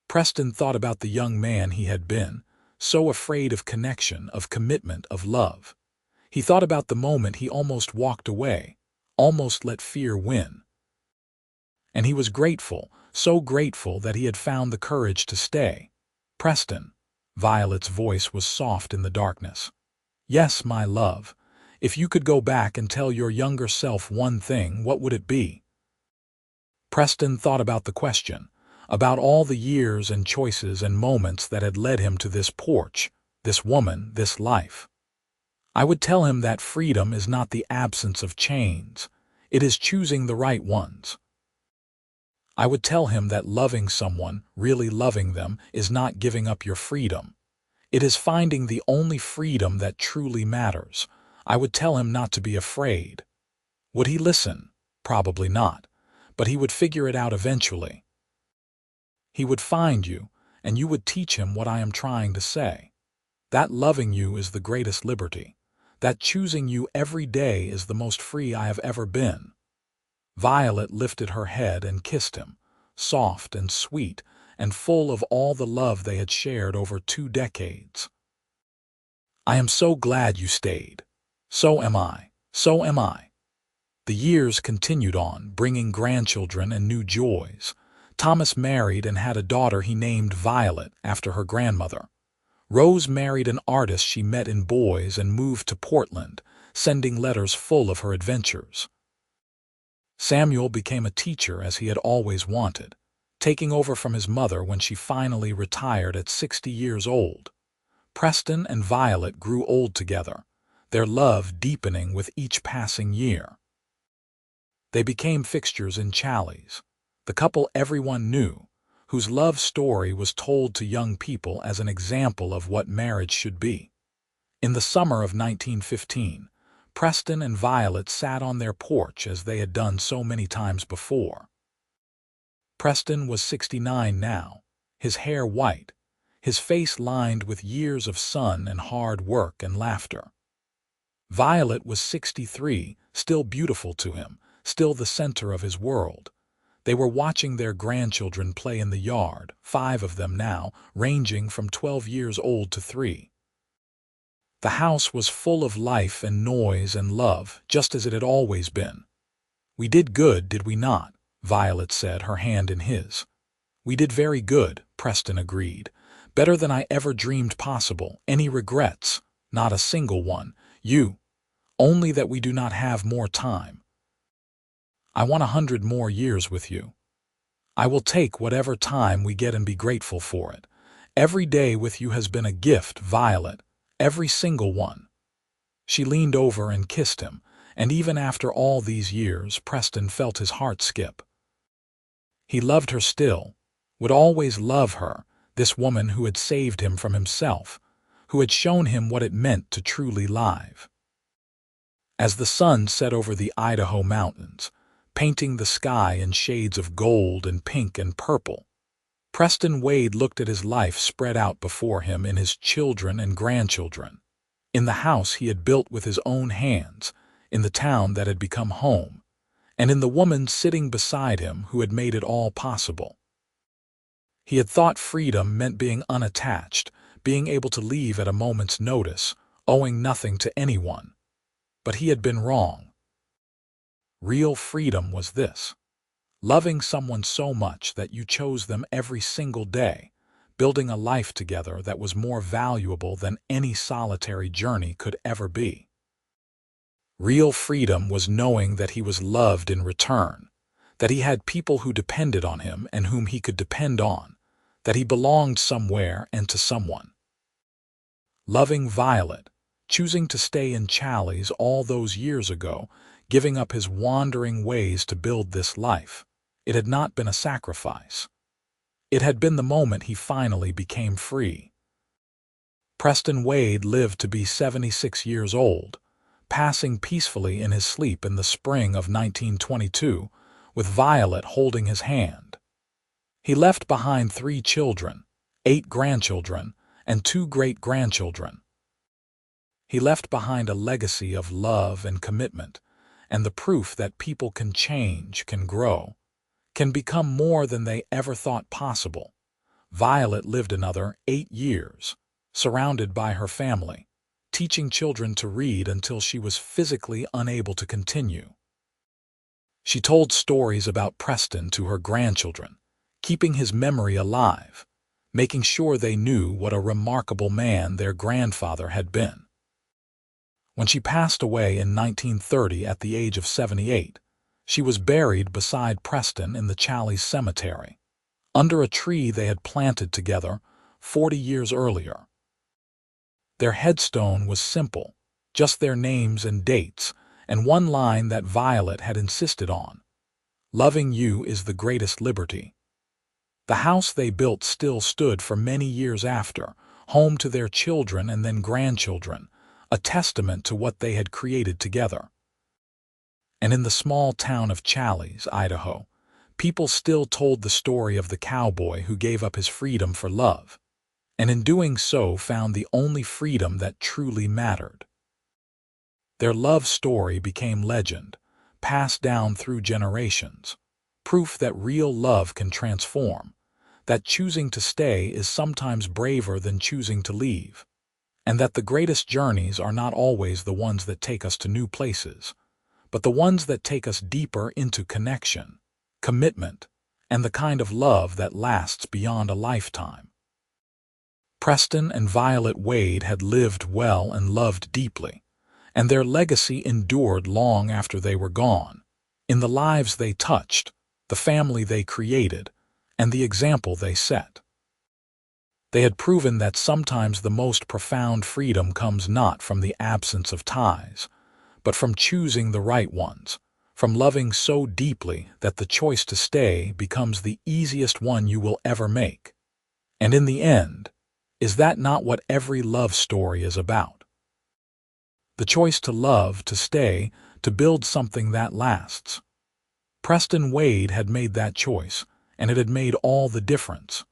Preston thought about the young man he had been, so afraid of connection, of commitment, of love. He thought about the moment he almost walked away, almost let fear win. And he was grateful, so grateful that he had found the courage to stay. Preston, Violet's voice was soft in the darkness. Yes, my love. If you could go back and tell your younger self one thing, what would it be? Preston thought about the question, about all the years and choices and moments that had led him to this porch, this woman, this life. I would tell him that freedom is not the absence of chains, it is choosing the right ones. I would tell him that loving someone, really loving them, is not giving up your freedom. It is finding the only freedom that truly matters. I would tell him not to be afraid. Would he listen? Probably not, but he would figure it out eventually. He would find you, and you would teach him what I am trying to say. That loving you is the greatest liberty. That choosing you every day is the most free I have ever been. Violet lifted her head and kissed him, soft and sweet and full of all the love they had shared over 2 decades. I am so glad you stayed. So am I. So am I. The years continued on, bringing grandchildren and new joys. Thomas married and had a daughter he named Violet after her grandmother. Rose married an artist she met in Boise and moved to Portland, sending letters full of her adventures. Samuel became a teacher as he had always wanted, taking over from his mother when she finally retired at 60 years old. Preston and Violet grew old together, their love deepening with each passing year. They became fixtures in Challis, the couple everyone knew, whose love story was told to young people as an example of what marriage should be. In the summer of 1915, Preston and Violet sat on their porch as they had done so many times before. Preston was 69 now, his hair white, his face lined with years of sun and hard work and laughter. Violet was 63, still beautiful to him, still the center of his world. They were watching their grandchildren play in the yard, 5 of them now, ranging from 12 years old to 3. The house was full of life and noise and love, just as it had always been. We did good, did we not? Violet said, her hand in his. We did very good, Preston agreed. Better than I ever dreamed possible. Any regrets? Not a single one. You. Only that we do not have more time. I want 100 more years with you. I will take whatever time we get and be grateful for it. Every day with you has been a gift, Violet. Every single one. She leaned over and kissed him, and even after all these years, Preston felt his heart skip. He loved her still, would always love her, this woman who had saved him from himself, who had shown him what it meant to truly live. As the sun set over the Idaho mountains, painting the sky in shades of gold and pink and purple, Preston Wade looked at his life spread out before him in his children and grandchildren, in the house he had built with his own hands, in the town that had become home, and in the woman sitting beside him who had made it all possible. He had thought freedom meant being unattached, being able to leave at a moment's notice, owing nothing to anyone. But he had been wrong. Real freedom was this: loving someone so much that you chose them every single day, building a life together that was more valuable than any solitary journey could ever be. Real freedom was knowing that he was loved in return, that he had people who depended on him and whom he could depend on, that he belonged somewhere and to someone. Loving Violet, choosing to stay in Challis all those years ago, giving up his wandering ways to build this life, it had not been a sacrifice. It had been the moment he finally became free. Preston Wade lived to be 76 years old, passing peacefully in his sleep in the spring of 1922, with Violet holding his hand. He left behind 3 children, 8 grandchildren, and 2 great-grandchildren. He left behind a legacy of love and commitment, and the proof that people can change, can grow, can become more than they ever thought possible. Violet lived another 8 years, surrounded by her family, teaching children to read until she was physically unable to continue. She told stories about Preston to her grandchildren, keeping his memory alive, making sure they knew what a remarkable man their grandfather had been. When she passed away in 1930 at the age of 78, she was buried beside Preston in the Challis cemetery, under a tree they had planted together 40 years earlier. Their headstone was simple, just their names and dates, and one line that Violet had insisted on: "Loving you is the greatest liberty." The house they built still stood for many years after, home to their children and then grandchildren, a testament to what they had created together. And in the small town of Challis, Idaho, people still told the story of the cowboy who gave up his freedom for love, and in doing so found the only freedom that truly mattered. Their love story became legend, passed down through generations, proof that real love can transform, that choosing to stay is sometimes braver than choosing to leave, and that the greatest journeys are not always the ones that take us to new places, but the ones that take us deeper into connection, commitment, and the kind of love that lasts beyond a lifetime. Preston and Violet Wade had lived well and loved deeply, and their legacy endured long after they were gone, in the lives they touched, the family they created, and the example they set. They had proven that sometimes the most profound freedom comes not from the absence of ties, but from choosing the right ones, from loving so deeply that the choice to stay becomes the easiest one you will ever make. And in the end, is that not what every love story is about? The choice to love, to stay, to build something that lasts. Preston Wade had made that choice, and it had made all the difference.